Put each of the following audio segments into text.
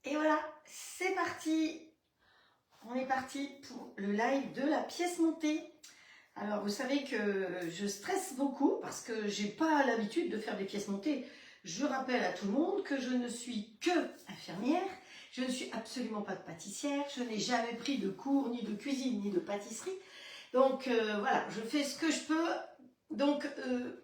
Et voilà, c'est parti. On est parti pour le live de la pièce montée. Alors, vous savez que je stresse beaucoup parce que j'ai pas l'habitude de faire des pièces montées. Je rappelle à tout le monde que je ne suis que infirmière. Je ne suis absolument pas de pâtissière. Je n'ai jamais pris de cours ni de cuisine ni de pâtisserie. Donc, voilà, je fais ce que je peux. Donc,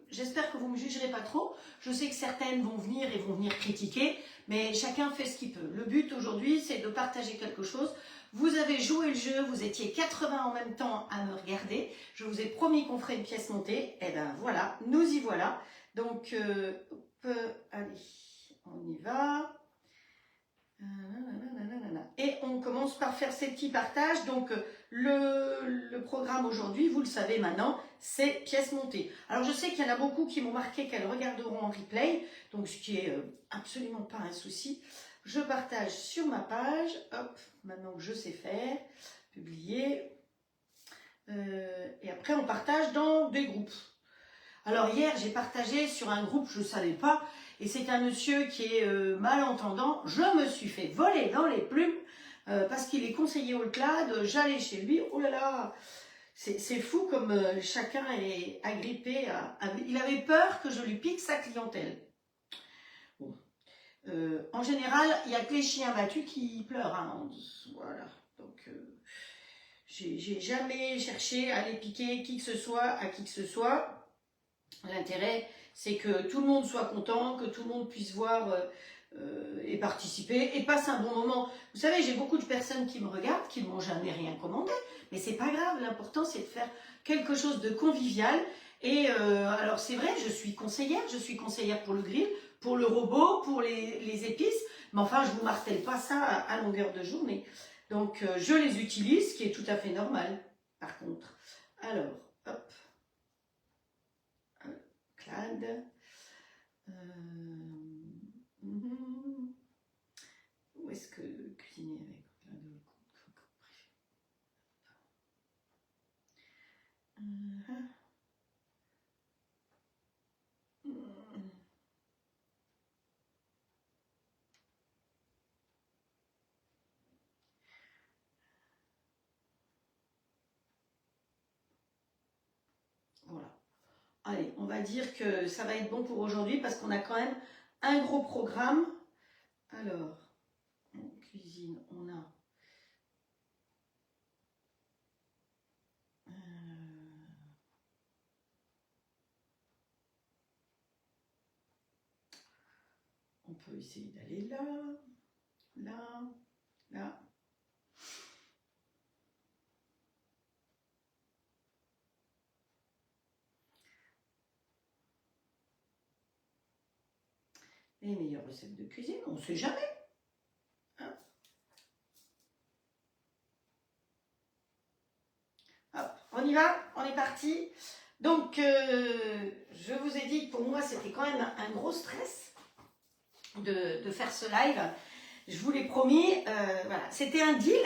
j'espère que vous ne me jugerez pas trop. Je sais que certaines vont venir et vont venir critiquer, mais chacun fait ce qu'il peut. Le but aujourd'hui, c'est de partager quelque chose. Vous avez joué le jeu, vous étiez 80 en même temps à me regarder. Je vous ai promis qu'on ferait une pièce montée. Et ben voilà, nous y voilà. Donc, allez, on y va. Et on commence par faire ces petits partages. Donc, le programme aujourd'hui, vous le savez maintenant, c'est pièce montée. Alors, je sais qu'il y en a beaucoup qui m'ont marqué qu'elles regarderont en replay, donc ce qui est absolument pas un souci. Je partage sur ma page, hop, maintenant que je sais faire, publier. Et après, on partage dans des groupes. Alors, hier, j'ai partagé sur un groupe, je ne savais pas, et c'est un monsieur qui est malentendant. Je me suis fait voler dans les plumes parce qu'il est conseiller au CLAD. J'allais chez lui. Oh là là, c'est fou comme chacun est agrippé. Il avait peur que je lui pique sa clientèle. Bon. En général, il n'y a que les chiens battus qui pleurent. Hein. Voilà. Donc, j'ai jamais cherché à les piquer qui que ce soit à qui que ce soit. L'intérêt, c'est que tout le monde soit content, que tout le monde puisse voir et participer et passe un bon moment. Vous savez, j'ai beaucoup de personnes qui me regardent, qui ne m'ont jamais rien commandé, mais c'est pas grave. L'important, c'est de faire quelque chose de convivial. Et alors, c'est vrai, je suis conseillère pour le grill, pour le robot, pour les épices, mais enfin, je vous martèle pas ça à longueur de journée. Donc, je les utilise, ce qui est tout à fait normal, par contre. Alors, hop. CLAD. Où est-ce que cuisiner avec CLAD? Voilà. Allez, on va dire que ça va être bon pour aujourd'hui parce qu'on a quand même un gros programme. Alors, en cuisine, on a on peut essayer d'aller là, là, là. Les meilleures recettes de cuisine, on ne sait jamais. Hein? Hop, on y va, on est parti. Donc, je vous ai dit que pour moi, c'était quand même un gros stress de faire ce live. Je vous l'ai promis, voilà. C'était un deal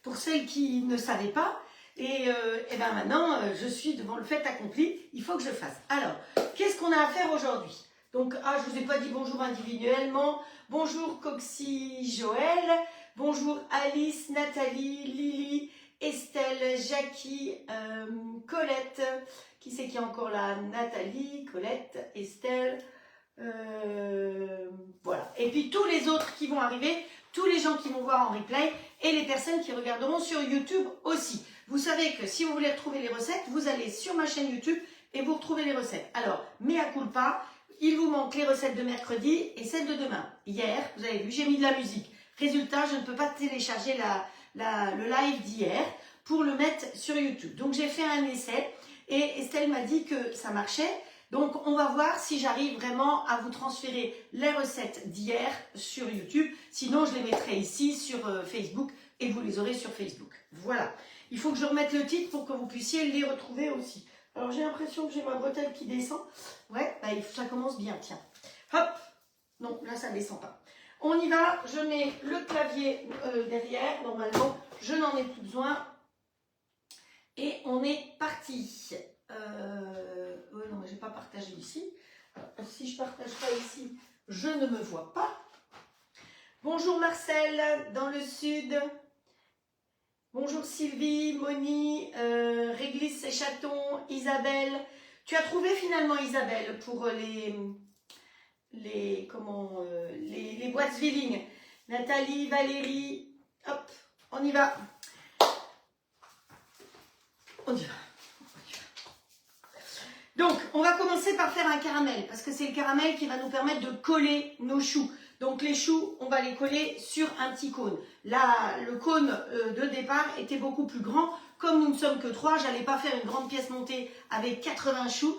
pour celles qui ne savaient pas. Et ben maintenant, je suis devant le fait accompli. Il faut que je fasse. Alors, qu'est-ce qu'on a à faire aujourd'hui? Donc, je vous ai pas dit bonjour individuellement. Bonjour Coxy Joël. Bonjour Alice, Nathalie, Lily, Estelle, Jackie, Colette. Qui c'est qui est encore là? Nathalie, Colette, Estelle. Voilà. Et puis tous les autres qui vont arriver, tous les gens qui vont voir en replay et les personnes qui regarderont sur YouTube aussi. Vous savez que si vous voulez retrouver les recettes, vous allez sur ma chaîne YouTube et vous retrouvez les recettes. Alors, mea culpa, il vous manque les recettes de mercredi et celles de demain. Hier, vous avez vu, j'ai mis de la musique. Résultat, je ne peux pas télécharger le live d'hier pour le mettre sur YouTube. Donc, j'ai fait un essai et Estelle m'a dit que ça marchait. Donc, on va voir si j'arrive vraiment à vous transférer les recettes d'hier sur YouTube. Sinon, je les mettrai ici sur Facebook et vous les aurez sur Facebook. Voilà. Il faut que je remette le titre pour que vous puissiez les retrouver aussi. Alors, j'ai l'impression que j'ai ma bretelle qui descend. Ouais, bah, ça commence bien, tiens. Hop. Non, là, ça ne descend pas. On y va. Je mets le clavier derrière. Normalement, je n'en ai plus besoin. Et on est parti. Non, mais je n'ai pas partagé ici. Alors, si je ne partage pas ici, je ne me vois pas. Bonjour Marcel, dans le sud. Bonjour Sylvie, Moni, Réglisse et Chaton, Isabelle. Tu as trouvé finalement Isabelle pour les boîtes Zwilling. Nathalie, Valérie, hop, on y va. On y va. Donc, on va commencer par faire un caramel, parce que c'est le caramel qui va nous permettre de coller nos choux. Donc, les choux, on va les coller sur un petit cône. Là, le cône de départ était beaucoup plus grand. Comme nous ne sommes que 3, je n'allais pas faire une grande pièce montée avec 80 choux.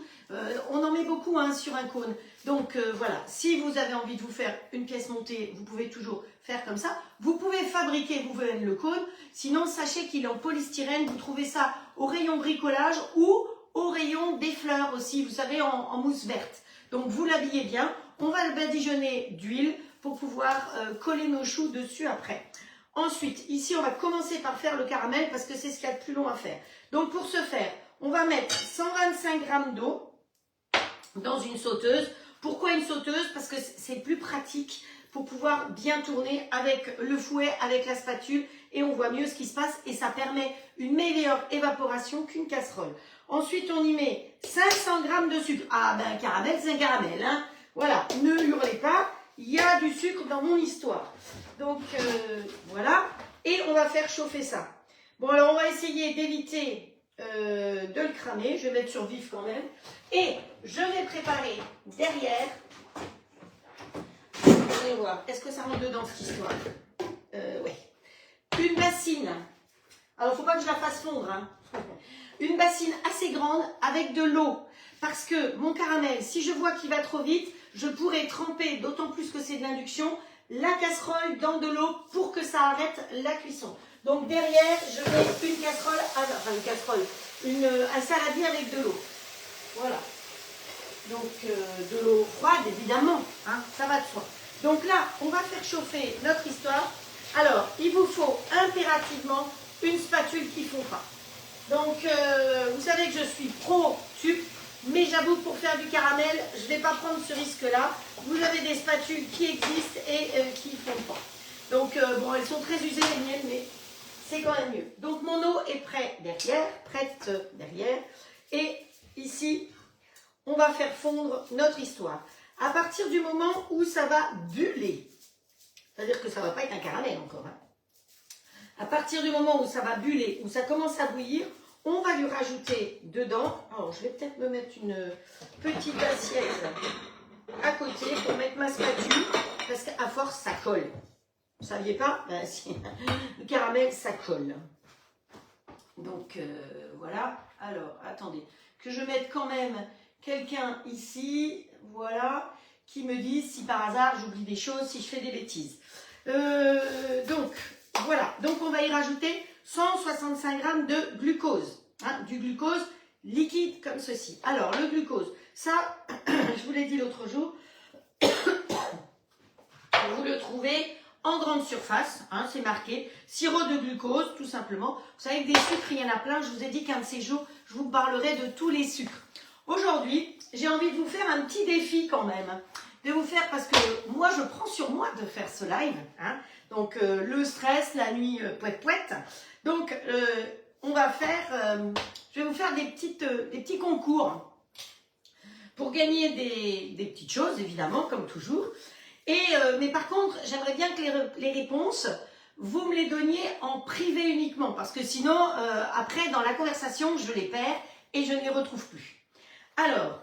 On en met beaucoup hein, sur un cône. Donc, voilà, si vous avez envie de vous faire une pièce montée, vous pouvez toujours faire comme ça. Vous pouvez fabriquer vous-même le cône. Sinon, sachez qu'il est en polystyrène. Vous trouvez ça au rayon bricolage ou au rayon des fleurs aussi, vous savez, en mousse verte. Donc, vous l'habillez bien. On va le badigeonner d'huile pour pouvoir coller nos choux dessus après. Ensuite, ici, on va commencer par faire le caramel parce que c'est ce qu'il y a de plus long à faire. Donc, pour ce faire, on va mettre 125 g d'eau dans une sauteuse. Pourquoi une sauteuse? Parce que c'est plus pratique pour pouvoir bien tourner avec le fouet, avec la spatule et on voit mieux ce qui se passe et ça permet une meilleure évaporation qu'une casserole. Ensuite, on y met 500 g de sucre. Ah ben, un caramel, c'est un caramel, hein. Voilà, ne hurlez pas, il y a du sucre dans mon histoire. Donc, voilà, et on va faire chauffer ça. Bon, alors, on va essayer d'éviter de le cramer. Je vais mettre sur vif quand même. Et je vais préparer derrière. Vous allez voir, est-ce que ça rentre dedans cette histoire? Oui. Une bassine. Alors, il ne faut pas que je la fasse fondre. Hein. Une bassine assez grande avec de l'eau. Parce que mon caramel, si je vois qu'il va trop vite, je pourrais tremper, d'autant plus que c'est de l'induction, la casserole dans de l'eau pour que ça arrête la cuisson. Donc derrière, je mets une casserole, un saladier avec de l'eau. Voilà. Donc de l'eau froide, évidemment, hein, ça va de soi. Donc là, on va faire chauffer notre histoire. Alors, il vous faut impérativement une spatule qui ne fond pas. Donc, vous savez que je suis pro-tube, mais j'avoue que pour faire du caramel, je ne vais pas prendre ce risque-là. Vous avez des spatules qui existent et qui ne fondent pas. Donc, bon, elles sont très usées les miennes, mais c'est quand même mieux. Donc, mon eau est prête derrière. Et ici, on va faire fondre notre histoire. À partir du moment où ça va buller, c'est-à-dire que ça ne va pas être un caramel encore, hein. À partir du moment où ça va buller, où ça commence à bouillir, on va lui rajouter dedans. Alors, je vais peut-être me mettre une petite assiette à côté pour mettre ma spatule, parce qu'à force, ça colle. Vous ne saviez pas? Ben, si. Le caramel, ça colle. Donc, voilà. Alors, attendez, que je mette quand même quelqu'un ici, voilà, qui me dise si par hasard j'oublie des choses, si je fais des bêtises. Donc, voilà, donc on va y rajouter 165 g de glucose, hein, du glucose liquide comme ceci. Alors, le glucose, ça, je vous l'ai dit l'autre jour, vous le trouvez en grande surface, hein, c'est marqué, sirop de glucose, tout simplement. Vous savez que des sucres, il y en a plein, je vous ai dit qu'un de ces jours, je vous parlerai de tous les sucres. Aujourd'hui, j'ai envie de vous faire un petit défi quand même, de vous faire, parce que moi, je prends sur moi de faire ce live, hein. Donc, le stress, la nuit, pouette. Donc, on va faire, je vais vous faire des petits concours pour gagner des petites choses, évidemment, comme toujours. Et, mais par contre, j'aimerais bien que les réponses, vous me les donniez en privé uniquement, parce que sinon, après, dans la conversation, je les perds et je ne les retrouve plus. Alors,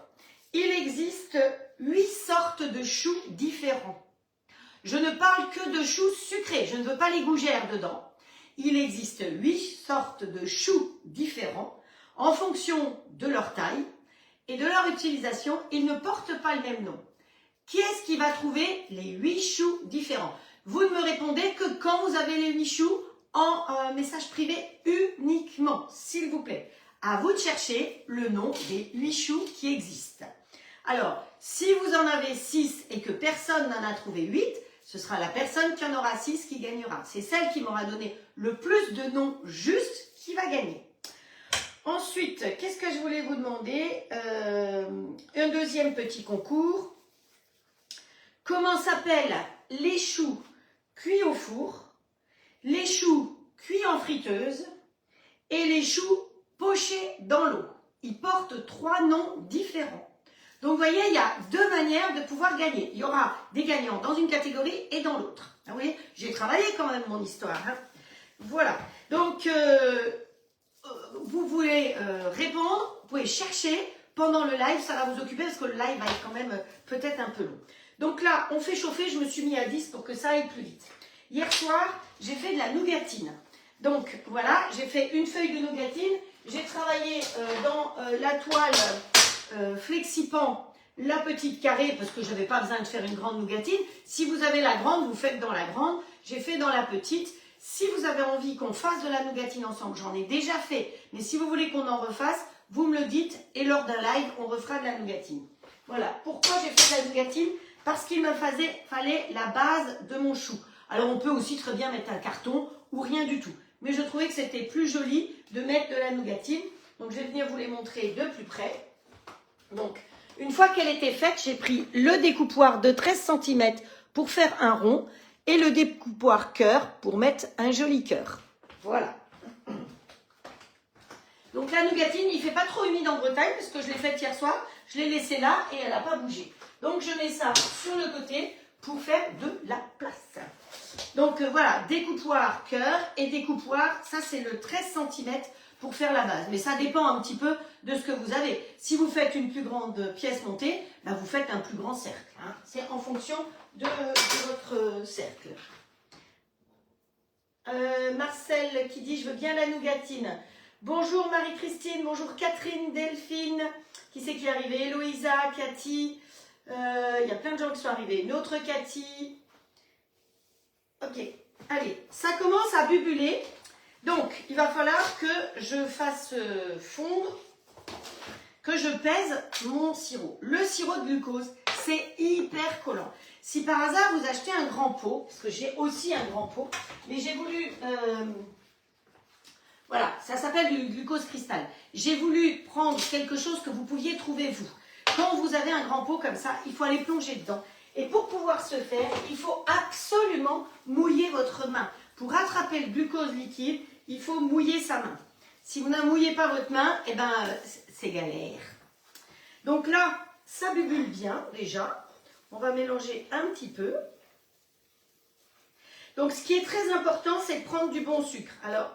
il existe 8 sortes de choux différents. Je ne parle que de choux sucrés, je ne veux pas les gougères dedans. Il existe 8 sortes de choux différents en fonction de leur taille et de leur utilisation. Ils ne portent pas le même nom. Qui est-ce qui va trouver les 8 choux différents? Vous ne me répondez que quand vous avez les 8 choux en message privé uniquement, s'il vous plaît. À vous de chercher le nom des 8 choux qui existent. Alors, si vous en avez 6 et que personne n'en a trouvé 8, ce sera la personne qui en aura 6 qui gagnera. C'est celle qui m'aura donné le plus de noms justes qui va gagner. Ensuite, qu'est-ce que je voulais vous demander? Un deuxième petit concours. Comment s'appellent les choux cuits au four, les choux cuits en friteuse et les choux pochés dans l'eau. Ils portent 3 noms différents. Donc vous voyez, il y a 2 manières de pouvoir gagner. Il y aura des gagnants dans une catégorie et dans l'autre. Vous voyez, j'ai travaillé quand même mon histoire. Hein. Voilà. Donc, vous voulez répondre, vous pouvez chercher pendant le live, ça va vous occuper parce que le live va être quand même peut-être un peu long. Donc là, on fait chauffer, je me suis mis à 10 pour que ça aille plus vite. Hier soir, j'ai fait de la nougatine. Donc voilà, j'ai fait une feuille de nougatine. J'ai travaillé dans la toile Flexipan, la petite carrée, parce que je n'avais pas besoin de faire une grande nougatine. Si vous avez la grande, vous faites dans la grande. J'ai fait dans la petite. Si vous avez envie qu'on fasse de la nougatine ensemble, j'en ai déjà fait. Mais si vous voulez qu'on en refasse, vous me le dites et lors d'un live, on refera de la nougatine. Voilà. Pourquoi j'ai fait de la nougatine? Parce qu'il me fallait la base de mon chou. Alors on peut aussi très bien mettre un carton ou rien du tout. Mais je trouvais que c'était plus joli de mettre de la nougatine. Donc je vais venir vous les montrer de plus près. Donc une fois qu'elle était faite, j'ai pris le découpoir de 13 cm pour faire un rond et le découpoir cœur pour mettre un joli cœur. Voilà. Donc la nougatine, il ne fait pas trop humide en Bretagne parce que je l'ai faite hier soir. Je l'ai laissée là et elle n'a pas bougé. Donc je mets ça sur le côté pour faire de la place. Donc voilà, découpoir cœur et découpoir, ça c'est le 13 cm pour faire la base. Mais ça dépend un petit peu de ce que vous avez. Si vous faites une plus grande pièce montée, ben vous faites un plus grand cercle. Hein. C'est en fonction de votre cercle. Marcel qui dit « Je veux bien la nougatine ». Bonjour Marie-Christine, bonjour Catherine, Delphine, qui c'est qui est arrivé? Héloïsa, Cathy, il y a plein de gens qui sont arrivés. Une autre Cathy. Ok, allez, ça commence à bubuler. Donc, il va falloir que je fasse fondre, que je pèse mon sirop. Le sirop de glucose, c'est hyper collant. Si par hasard vous achetez un grand pot, parce que j'ai aussi un grand pot, mais j'ai voulu... voilà, ça s'appelle du glucose cristal. J'ai voulu prendre quelque chose que vous pouviez trouver vous. Quand vous avez un grand pot comme ça, il faut aller plonger dedans. Et pour pouvoir se faire, il faut absolument mouiller votre main. Pour attraper le glucose liquide, il faut mouiller sa main. Si vous ne mouillez pas votre main, eh ben, c'est galère. Donc là, ça bubule bien déjà. On va mélanger un petit peu. Donc ce qui est très important, c'est de prendre du bon sucre. Alors,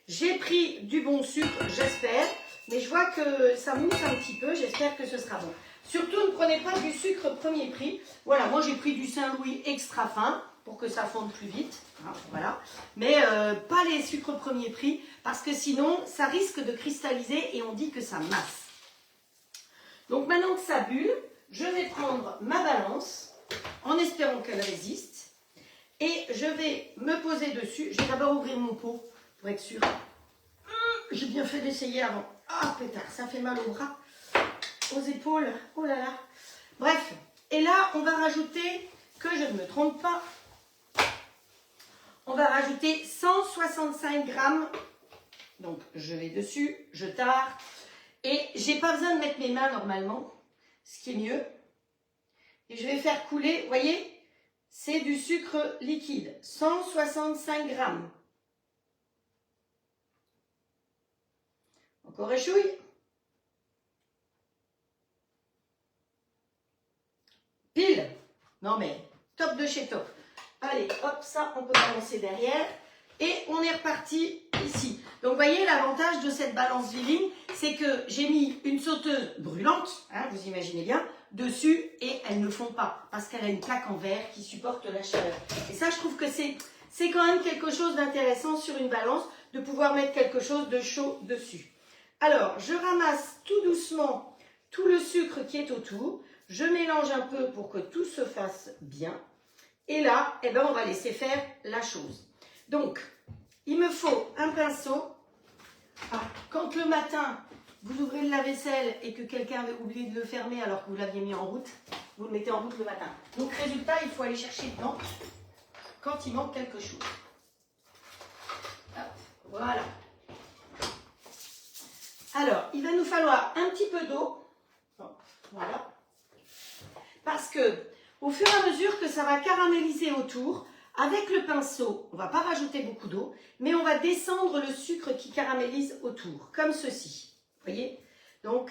j'ai pris du bon sucre, j'espère, mais je vois que ça mousse un petit peu, j'espère que ce sera bon. Surtout, ne prenez pas du sucre premier prix. Voilà, moi j'ai pris du Saint-Louis extra fin pour que ça fonde plus vite. Hein, voilà. Mais pas les sucres premier prix parce que sinon, ça risque de cristalliser et on dit que ça masse. Donc maintenant que ça bulle, je vais prendre ma balance en espérant qu'elle résiste et je vais me poser dessus. Je vais d'abord ouvrir mon pot pour être sûr. J'ai bien fait d'essayer avant. Ah pétard, ça fait mal aux bras, aux épaules. Oh là là. Bref, et là on va rajouter, que je ne me trompe pas, on va rajouter 165 grammes. Donc je vais dessus, je tare. Et j'ai pas besoin de mettre mes mains normalement, ce qui est mieux. Et je vais faire couler, vous voyez, c'est du sucre liquide, 165 grammes. Encore échouille. Pile. Non mais, top de chez top. Allez, hop, ça, on peut balancer derrière. Et on est reparti ici. Donc, vous voyez, l'avantage de cette balance Viling, c'est que j'ai mis une sauteuse brûlante, hein, vous imaginez bien, dessus et elle ne fond pas parce qu'elle a une plaque en verre qui supporte la chaleur. Et ça, je trouve que c'est quand même quelque chose d'intéressant sur une balance de pouvoir mettre quelque chose de chaud dessus. Alors, je ramasse tout doucement tout le sucre qui est autour. Je mélange un peu pour que tout se fasse bien. Et là, eh ben, on va laisser faire la chose. Donc, il me faut un pinceau. Ah, quand le matin, vous ouvrez le lave-vaisselle et que quelqu'un avait oublié de le fermer alors que vous l'aviez mis en route, vous le mettez en route le matin. Donc, résultat, il faut aller chercher dedans quand il manque quelque chose. Hop, voilà. Alors, il va nous falloir un petit peu d'eau. Voilà. Parce que, au fur et à mesure que ça va caraméliser autour, Avec le pinceau, on ne va pas rajouter beaucoup d'eau, mais on va descendre le sucre qui caramélise autour, comme ceci. Vous voyez? Donc,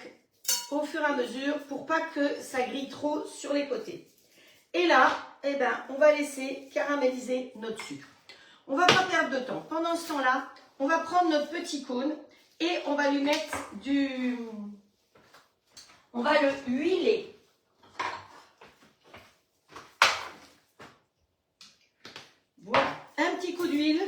au fur et à mesure, pour pas que ça grille trop sur les côtés. Et là, eh ben, on va laisser caraméliser notre sucre. On ne va pas perdre de temps. Pendant ce temps-là, on va prendre notre petit cône et on va lui mettre du... On va le huiler. Voilà, un petit coup d'huile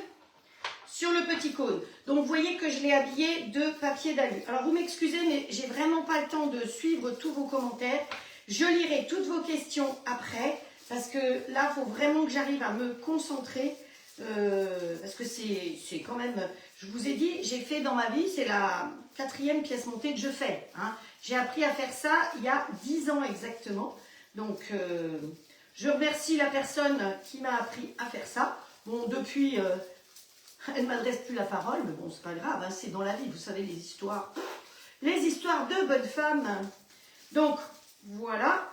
sur le petit cône. Donc, vous voyez que je l'ai habillé de papier d'alu. Alors, vous m'excusez, mais j'ai vraiment pas le temps de suivre tous vos commentaires. Je lirai toutes vos questions après, parce que là, il faut vraiment que j'arrive à me concentrer, parce que c'est quand même... Je vous ai dit, j'ai fait dans ma vie, c'est la 4e pièce montée que je fais. Hein. J'ai appris à faire ça il y a 10 ans exactement. Donc, je remercie la personne qui m'a appris à faire ça. Bon, depuis... elle ne m'adresse plus la parole, mais bon, c'est pas grave, hein, c'est dans la vie, vous savez, les histoires de bonnes femmes. Donc, voilà.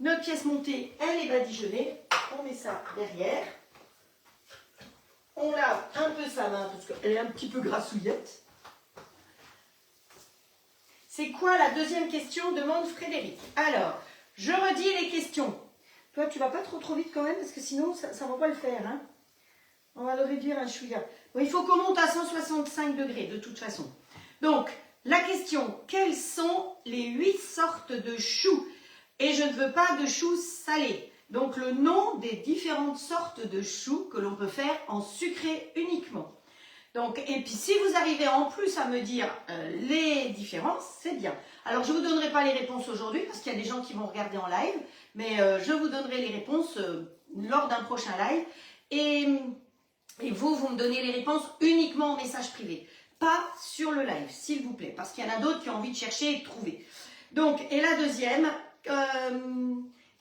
Notre pièce montée, elle est badigeonnée. On met ça derrière. On lave un peu sa main, parce qu'elle est un petit peu grassouillette. C'est quoi la deuxième question? Demande Frédéric. Alors, je redis les questions. Toi, tu vas pas trop vite quand même, parce que sinon, ça ne va pas le faire, hein. On va le réduire un chouïa. Bon, il faut qu'on monte à 165 degrés de toute façon. Donc, la question, quelles sont les 8 sortes de choux? Et je ne veux pas de choux salés. Donc, le nom des différentes sortes de choux que l'on peut faire en sucré uniquement. Donc, et puis, si vous arrivez en plus à me dire les différences, c'est bien. Alors, je ne vous donnerai pas les réponses aujourd'hui parce qu'il y a des gens qui vont regarder en live. Mais je vous donnerai les réponses lors d'un prochain live. Et vous me donnez les réponses uniquement en message privé, pas sur le live, s'il vous plaît, parce qu'il y en a d'autres qui ont envie de chercher et de trouver. Donc, et la deuxième,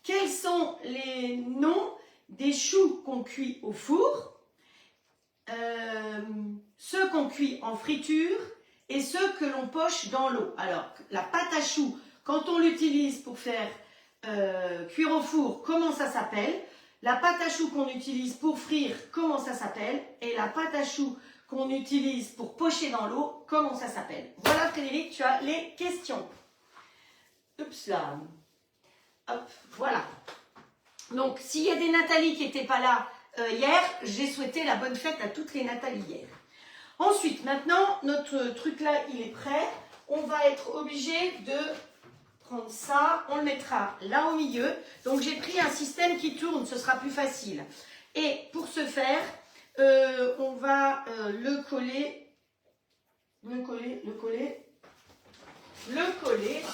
quels sont les noms des choux qu'on cuit au four, ceux qu'on cuit en friture et ceux que l'on poche dans l'eau? Alors, la pâte à choux, quand on l'utilise pour faire cuire au four, comment ça s'appelle? La pâte à choux qu'on utilise pour frire, comment ça s'appelle? Et la pâte à choux qu'on utilise pour pocher dans l'eau, comment ça s'appelle? Voilà Frédéric, tu as les questions. Oups là. Hop, voilà. Donc, s'il y a des Nathalie qui n'étaient pas là hier, j'ai souhaité la bonne fête à toutes les Nathalie hier. Ensuite, maintenant, notre truc là, il est prêt. On va être obligé de... prendre ça, on le mettra là au milieu. Donc j'ai pris un système qui tourne, ce sera plus facile. Et pour ce faire, on va le coller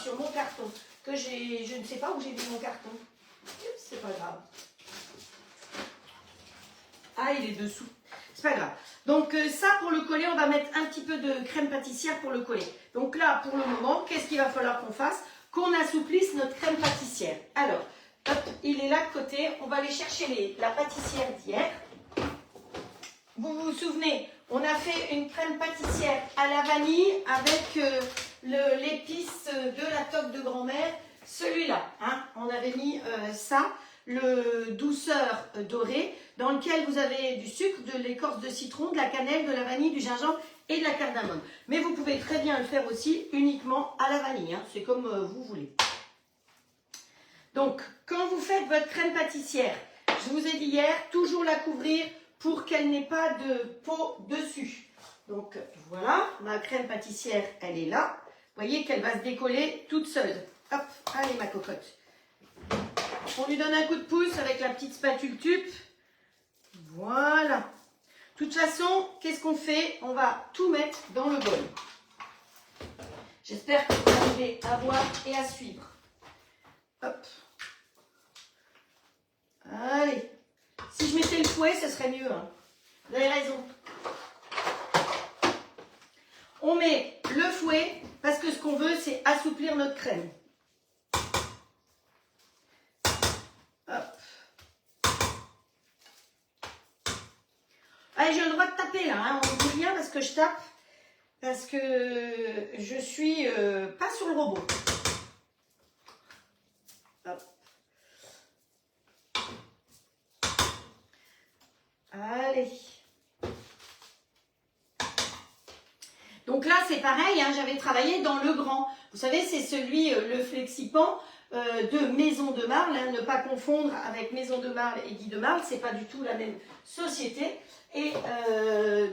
sur mon carton. Que je ne sais pas où j'ai mis mon carton. C'est pas grave. Ah, il est dessous. C'est pas grave. Donc ça, pour le coller, on va mettre un petit peu de crème pâtissière pour le coller. Donc là, pour le moment, qu'est-ce qu'il va falloir qu'on fasse? Qu'on assouplisse notre crème pâtissière. Alors, hop, il est là de côté. On va aller chercher la pâtissière d'hier. Vous vous souvenez, on a fait une crème pâtissière à la vanille avec l'épice de la toque de grand-mère. Celui-là, hein, on avait mis ça, le douceur doré, dans lequel vous avez du sucre, de l'écorce de citron, de la cannelle, de la vanille, du gingembre et de la cardamome. Mais vous pouvez très bien le faire aussi uniquement à la vanille, hein, c'est comme vous voulez. Donc, quand vous faites votre crème pâtissière, je vous ai dit hier, toujours la couvrir pour qu'elle n'ait pas de peau dessus. Donc, voilà, ma crème pâtissière, elle est là. Vous voyez qu'elle va se décoller toute seule. Hop, allez ma cocotte. On lui donne un coup de pouce avec la petite spatule tube. Voilà. De toute façon, qu'est-ce qu'on fait? On va tout mettre dans le bol. J'espère que vous arrivez à voir et à suivre. Hop. Allez. Si je mettais le fouet, ce serait mieux. Hein. Vous avez raison. On met le fouet parce que ce qu'on veut, c'est assouplir notre crème. Allez, j'ai le droit de taper là, hein. On ne dit rien parce que je tape, parce que je suis pas sur le robot. Hop. Allez. Donc là, c'est pareil, hein, j'avais travaillé dans le grand. Vous savez, c'est celui, le Flexipan de Maison de Marle. Hein, ne pas confondre avec Maison de Marle et Guy de Marle. C'est pas du tout la même société. Et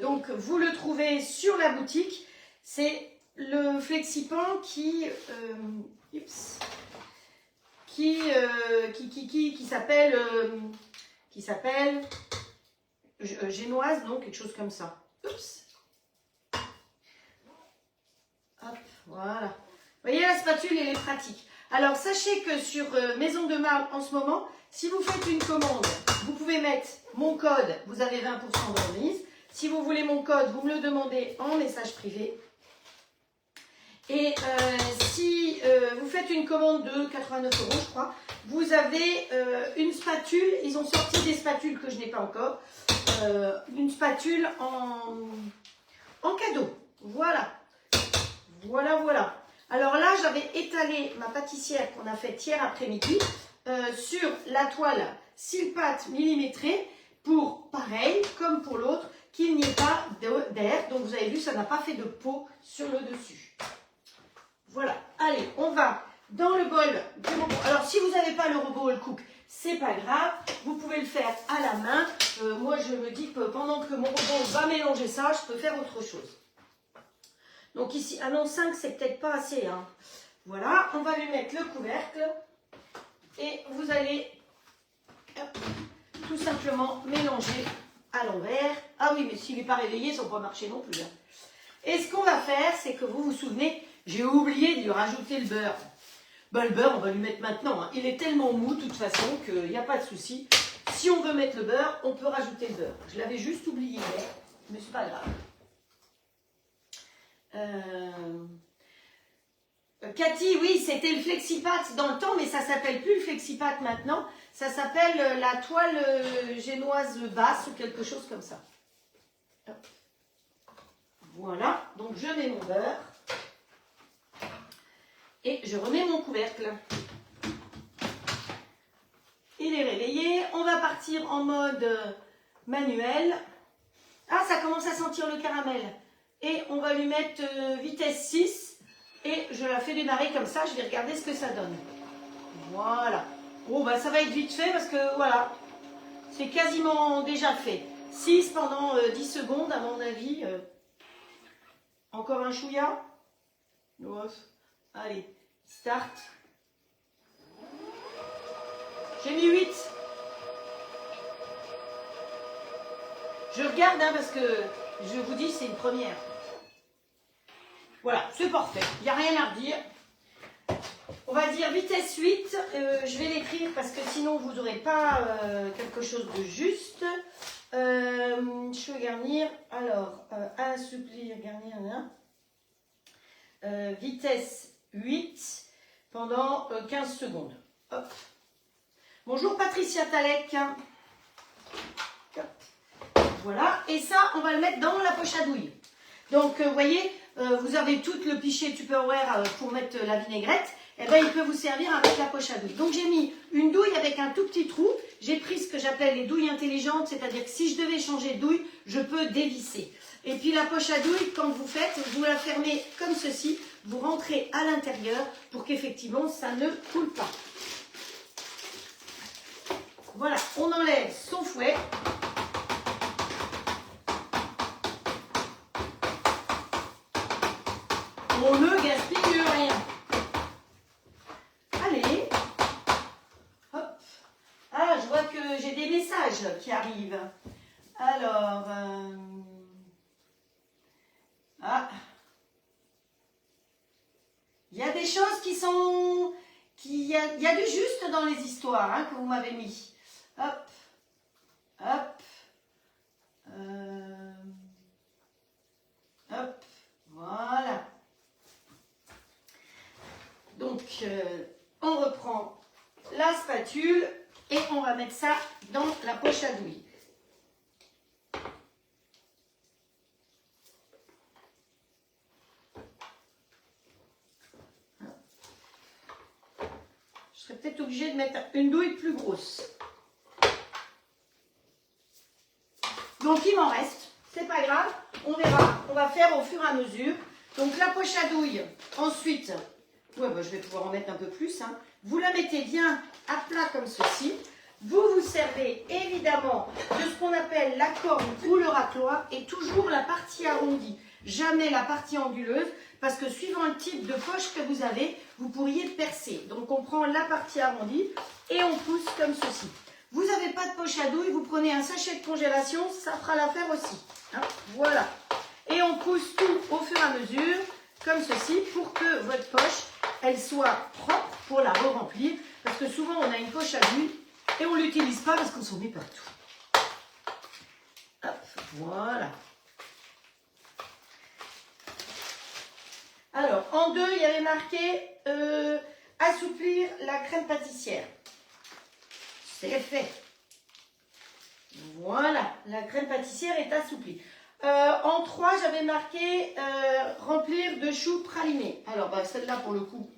donc, vous le trouvez sur la boutique. C'est le Flexipan qui s'appelle génoise, non, quelque chose comme ça. Oups. Hop, voilà. Vous voyez, la spatule, elle est pratique. Alors, sachez que sur Maison de Marle, en ce moment, si vous faites une commande, vous pouvez mettre mon code, vous avez 20% de remise. Si vous voulez mon code, vous me le demandez en message privé. Et si vous faites une commande de 89 €, je crois, vous avez une spatule. Ils ont sorti des spatules que je n'ai pas encore. Une spatule en cadeau. Voilà. Voilà, voilà. Alors là, j'avais étalé ma pâtissière qu'on a faite hier après-midi sur la toile Silpat millimétrée pour, pareil, comme pour l'autre, qu'il n'y ait pas d'air. Donc, vous avez vu, ça n'a pas fait de peau sur le dessus. Voilà. Allez, on va dans le bol du robot. Alors, si vous n'avez pas le robot All Cook, c'est pas grave. Vous pouvez le faire à la main. Moi, je me dis que pendant que mon robot va mélanger ça, je peux faire autre chose. Donc ici, ah non, 5, c'est peut-être pas assez. Hein. Voilà, on va lui mettre le couvercle. Et vous allez hop, tout simplement mélanger à l'envers. Ah oui, mais s'il n'est pas réveillé, ça ne va pas marcher non plus. Hein. Et ce qu'on va faire, c'est que vous vous souvenez, j'ai oublié de lui rajouter le beurre. Ben, le beurre, on va lui mettre maintenant. Hein. Il est tellement mou, de toute façon, qu'il n'y a pas de souci. Si on veut mettre le beurre, on peut rajouter le beurre. Je l'avais juste oublié hier, mais c'est pas grave. Cathy, oui, c'était le Flexipat dans le temps, mais ça s'appelle plus le Flexipat maintenant. Ça s'appelle la toile génoise basse ou quelque chose comme ça. Hop. Voilà, donc je mets mon beurre et je remets mon couvercle. Il est réveillé. On va partir en mode manuel. Ah, ça commence à sentir le caramel. Et on va lui mettre vitesse 6 et je la fais démarrer comme ça, je vais regarder ce que ça donne. Voilà. Bon, bah, ça va être vite fait parce que voilà, c'est quasiment déjà fait. 6 pendant 10 secondes à mon avis. Encore un chouïa. Allez, start. J'ai mis 8. Je regarde hein, parce que je vous dis c'est une première. Voilà, c'est parfait, il n'y a rien à redire. On va dire vitesse 8, je vais l'écrire parce que sinon vous n'aurez pas quelque chose de juste. Je vais garnir, alors, assouplir, garnir, vitesse 8 pendant 15 secondes. Hop. Bonjour Patricia Talek. Voilà, et ça, on va le mettre dans la poche à douille. Donc, vous voyez, vous avez tout le pichet Tupperware pour mettre la vinaigrette. Et bien, il peut vous servir avec la poche à douille. Donc, j'ai mis une douille avec un tout petit trou. J'ai pris ce que j'appelle les douilles intelligentes, c'est-à-dire que si je devais changer de douille, je peux dévisser. Et puis, la poche à douille, quand vous faites, vous la fermez comme ceci. Vous rentrez à l'intérieur pour qu'effectivement, ça ne coule pas. Voilà, on enlève son fouet. On ne gaspille rien. Allez. Hop. Ah, je vois que j'ai des messages qui arrivent. Alors. Ah. Il y a des choses qui sont... Il y a du juste dans les histoires hein, que vous m'avez mis. Hop. Hop. Hop. Voilà. Donc, on reprend la spatule et on va mettre ça dans la poche à douille. Je serais peut-être obligée de mettre une douille plus grosse. Donc il m'en reste, c'est pas grave, on verra, on va faire au fur et à mesure. Donc la poche à douille, ensuite, ouais, bah, je vais pouvoir en mettre un peu plus, hein. Vous la mettez bien à plat comme ceci. Vous vous servez évidemment de ce qu'on appelle la corne ou le racloir et toujours la partie arrondie, jamais la partie anguleuse, parce que suivant le type de poche que vous avez, vous pourriez percer. Donc on prend la partie arrondie et on pousse comme ceci. Vous n'avez pas de poche à douille, vous prenez un sachet de congélation, ça fera l'affaire aussi. Hein, voilà. Et on pousse tout au fur et à mesure, comme ceci, pour que votre poche, elle soit propre pour la re-remplir. Parce que souvent on a une poche à douille et on ne l'utilise pas parce qu'on s'en met partout. Hop, voilà. Alors, en 2, il y avait marqué assouplir la crème pâtissière. C'est fait. Voilà, la crème pâtissière est assouplie. En 3, j'avais marqué remplir de choux pralinés. Alors, bah, celle-là, pour le coup,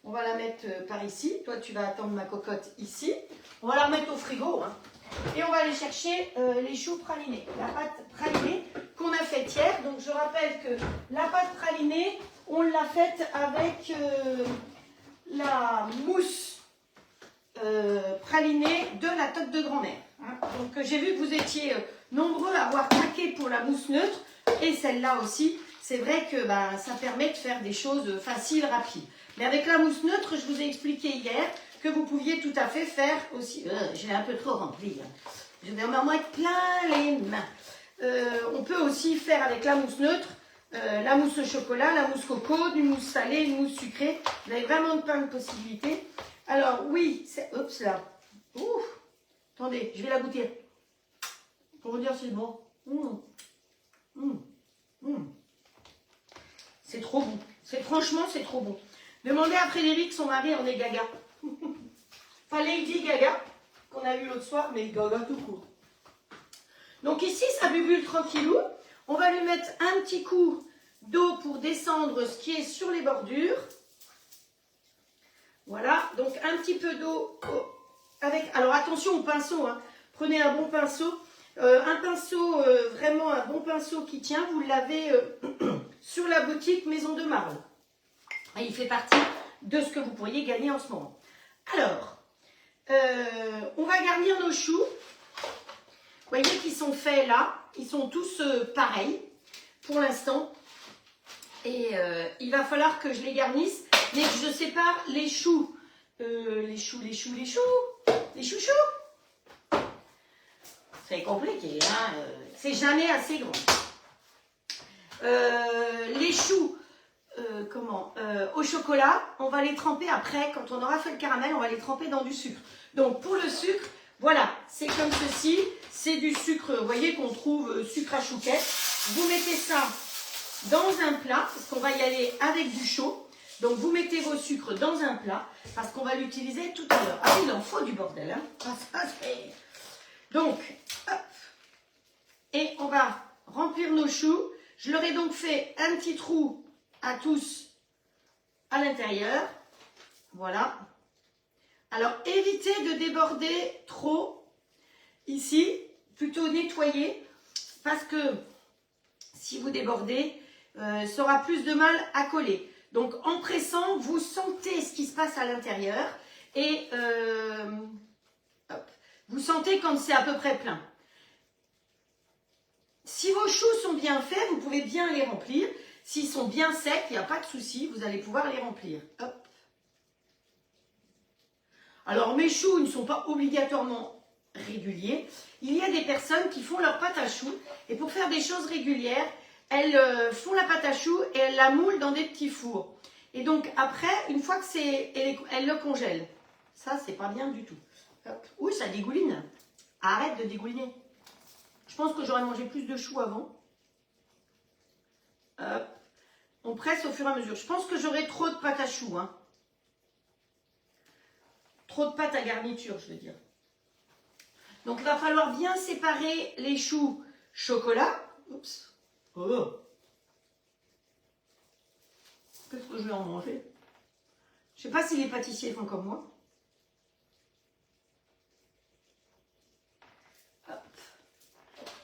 on va la mettre par ici. Toi, tu vas attendre ma cocotte ici. On va la remettre au frigo. Hein. Et on va aller chercher les choux pralinés. La pâte pralinée qu'on a faite hier. Donc, je rappelle que la pâte pralinée, on l'a faite avec la mousse pralinée de la tarte de grand-mère. Hein. Donc, j'ai vu que vous étiez nombreux à avoir craqué pour la mousse neutre. Et celle-là aussi, c'est vrai que bah, ça permet de faire des choses faciles, rapides. Mais avec la mousse neutre, je vous ai expliqué hier que vous pouviez tout à fait faire aussi... j'ai un peu trop rempli. Hein. Je vais m'en mettre plein les mains. On peut aussi faire avec la mousse neutre, la mousse au chocolat, la mousse coco, du mousse salée, une mousse sucrée. Vous avez vraiment plein de possibilités. Alors oui, c'est... Oups là. Ouh. Attendez, je vais la goûter. Pour vous dire si c'est bon. C'est trop bon. Franchement, c'est trop bon. Demandez à Frédéric, son mari, on est gaga. Enfin, Lady Gaga, qu'on a vu l'autre soir, mais gaga tout court. Donc ici, ça bubule tranquillou. On va lui mettre un petit coup d'eau pour descendre ce qui est sur les bordures. Voilà, donc un petit peu d'eau avec... Alors attention au pinceau, hein. Prenez un bon pinceau. Un pinceau, vraiment un bon pinceau qui tient, vous l'avez sur la boutique Maison de Marle. Et il fait partie de ce que vous pourriez gagner en ce moment. Alors, on va garnir nos choux. Vous voyez qu'ils sont faits là. Ils sont tous pareils pour l'instant. Et il va falloir que je les garnisse. Mais que je sépare les choux. Les chouchous. C'est compliqué, hein. C'est jamais assez grand. Les choux, au chocolat, on va les tremper après, quand on aura fait le caramel, on va les tremper dans du sucre. Donc pour le sucre, voilà, c'est comme ceci, c'est du sucre, vous voyez qu'on trouve sucre à chouquette. Vous mettez ça dans un plat, parce qu'on va y aller avec du chaud. Donc vous mettez vos sucres dans un plat, parce qu'on va l'utiliser tout à l'heure. Ah, il en faut du bordel, hein. Donc, hop, et on va remplir nos choux. Je leur ai donc fait un petit trou à tous à l'intérieur. Voilà. Alors, évitez de déborder trop ici. Plutôt nettoyer. Parce que si vous débordez, ça aura plus de mal à coller. Donc, en pressant, vous sentez ce qui se passe à l'intérieur. Et hop, vous sentez quand c'est à peu près plein. Si vos choux sont bien faits, vous pouvez bien les remplir. S'ils sont bien secs, il n'y a pas de souci, vous allez pouvoir les remplir. Hop. Alors, mes choux ne sont pas obligatoirement réguliers. Il y a des personnes qui font leur pâte à choux. Et pour faire des choses régulières, elles font la pâte à choux et elles la moulent dans des petits fours. Et donc, après, une fois que c'est... elles le congèlent. Ça, c'est pas bien du tout. Hop. Ouh, ça dégouline. Arrête de dégouliner. Je pense que j'aurais mangé plus de choux avant. Hop. On presse au fur et à mesure. Je pense que j'aurai trop de pâte à choux. Hein. Trop de pâte à garniture, je veux dire. Donc, il va falloir bien séparer les choux chocolat. Oups. Oh. Qu'est-ce que je vais en manger? Je ne sais pas si les pâtissiers font comme moi.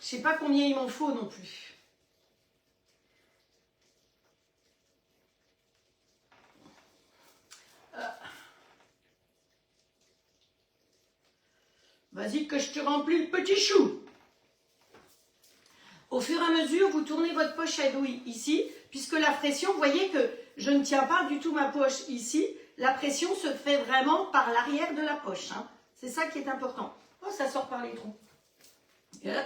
Je sais pas combien il m'en faut non plus. Vas-y que je te remplis le petit chou. Au fur et à mesure, vous tournez votre poche à douille ici, puisque la pression, vous voyez que je ne tiens pas du tout ma poche ici. La pression se fait vraiment par l'arrière de la poche. Hein. C'est ça qui est important. Oh, ça sort par les trous. Et hop.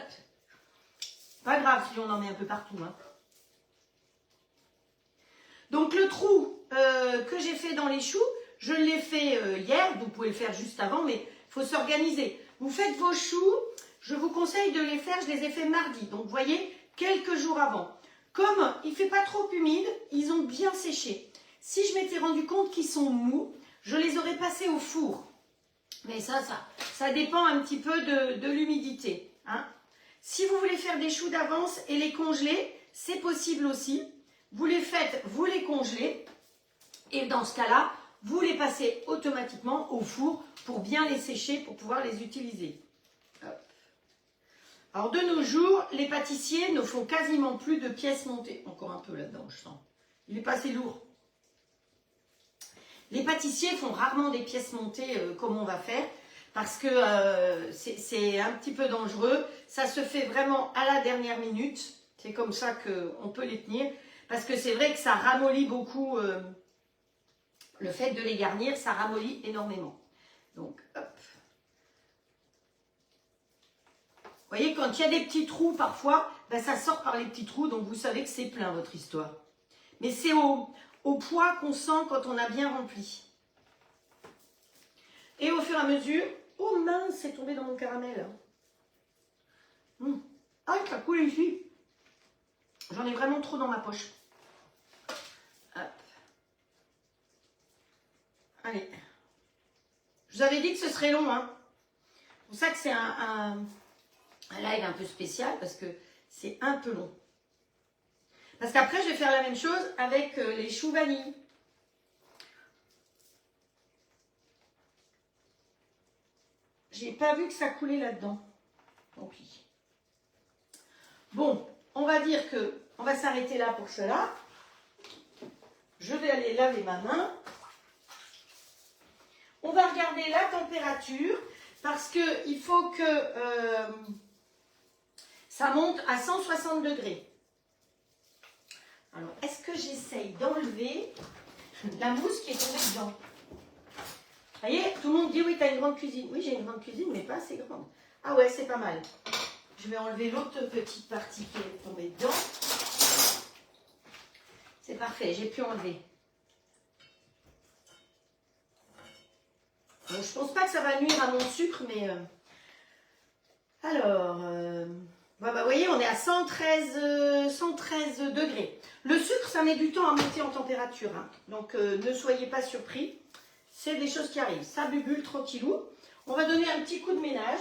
Pas grave si on en met un peu partout. Hein. Donc le trou que j'ai fait dans les choux, je l'ai fait hier. Vous pouvez le faire juste avant, mais il faut s'organiser. Vous faites vos choux, je vous conseille de les faire, je les ai fait mardi. Donc vous voyez, quelques jours avant. Comme il ne fait pas trop humide, ils ont bien séché. Si je m'étais rendu compte qu'ils sont mous, je les aurais passés au four. Mais ça dépend un petit peu de l'humidité. Hein. Si vous voulez faire des choux d'avance et les congeler, c'est possible aussi. Vous les faites, vous les congelez. Et dans ce cas-là, vous les passez automatiquement au four pour bien les sécher, pour pouvoir les utiliser. Hop. Alors de nos jours, les pâtissiers ne font quasiment plus de pièces montées. Encore un peu là-dedans, je sens. Il est pas assez lourd. Les pâtissiers font rarement des pièces montées comme on va faire parce que c'est un petit peu dangereux. Ça se fait vraiment à la dernière minute. C'est comme ça qu'on peut les tenir parce que c'est vrai que ça ramollit beaucoup. Le fait de les garnir, ça ramollit énormément. Donc, hop. Vous voyez, quand il y a des petits trous parfois, ben, ça sort par les petits trous, donc vous savez que c'est plein votre histoire. Mais c'est au poids qu'on sent quand on a bien rempli. Et au fur et à mesure, oh mince, c'est tombé dans mon caramel. Ah, ça coule ici. J'en ai vraiment trop dans ma poche. Hop. Allez. Je vous avais dit que ce serait long. Hein. C'est pour ça que c'est un live un peu spécial parce que c'est un peu long. Parce qu'après, je vais faire la même chose avec les choux vanille. J'ai pas vu que ça coulait là-dedans. Tant pis. Bon, on va dire que on va s'arrêter là pour cela. Je vais aller laver ma main. On va regarder la température parce qu'il faut que ça monte à 160 degrés. Alors, est-ce que j'essaye d'enlever la mousse qui est tombée dedans? Vous voyez, tout le monde dit oui, tu as une grande cuisine. Oui, j'ai une grande cuisine, mais pas assez grande. Ah ouais, c'est pas mal. Je vais enlever l'autre petite partie qui est tombée dedans. C'est parfait, j'ai pu enlever. Bon, je pense pas que ça va nuire à mon sucre, mais... Alors... Bah, vous voyez, on est à 113 degrés. Le sucre, ça met du temps à monter en température. Hein. Donc, ne soyez pas surpris. C'est des choses qui arrivent. Ça bubule tranquillou. On va donner un petit coup de ménage.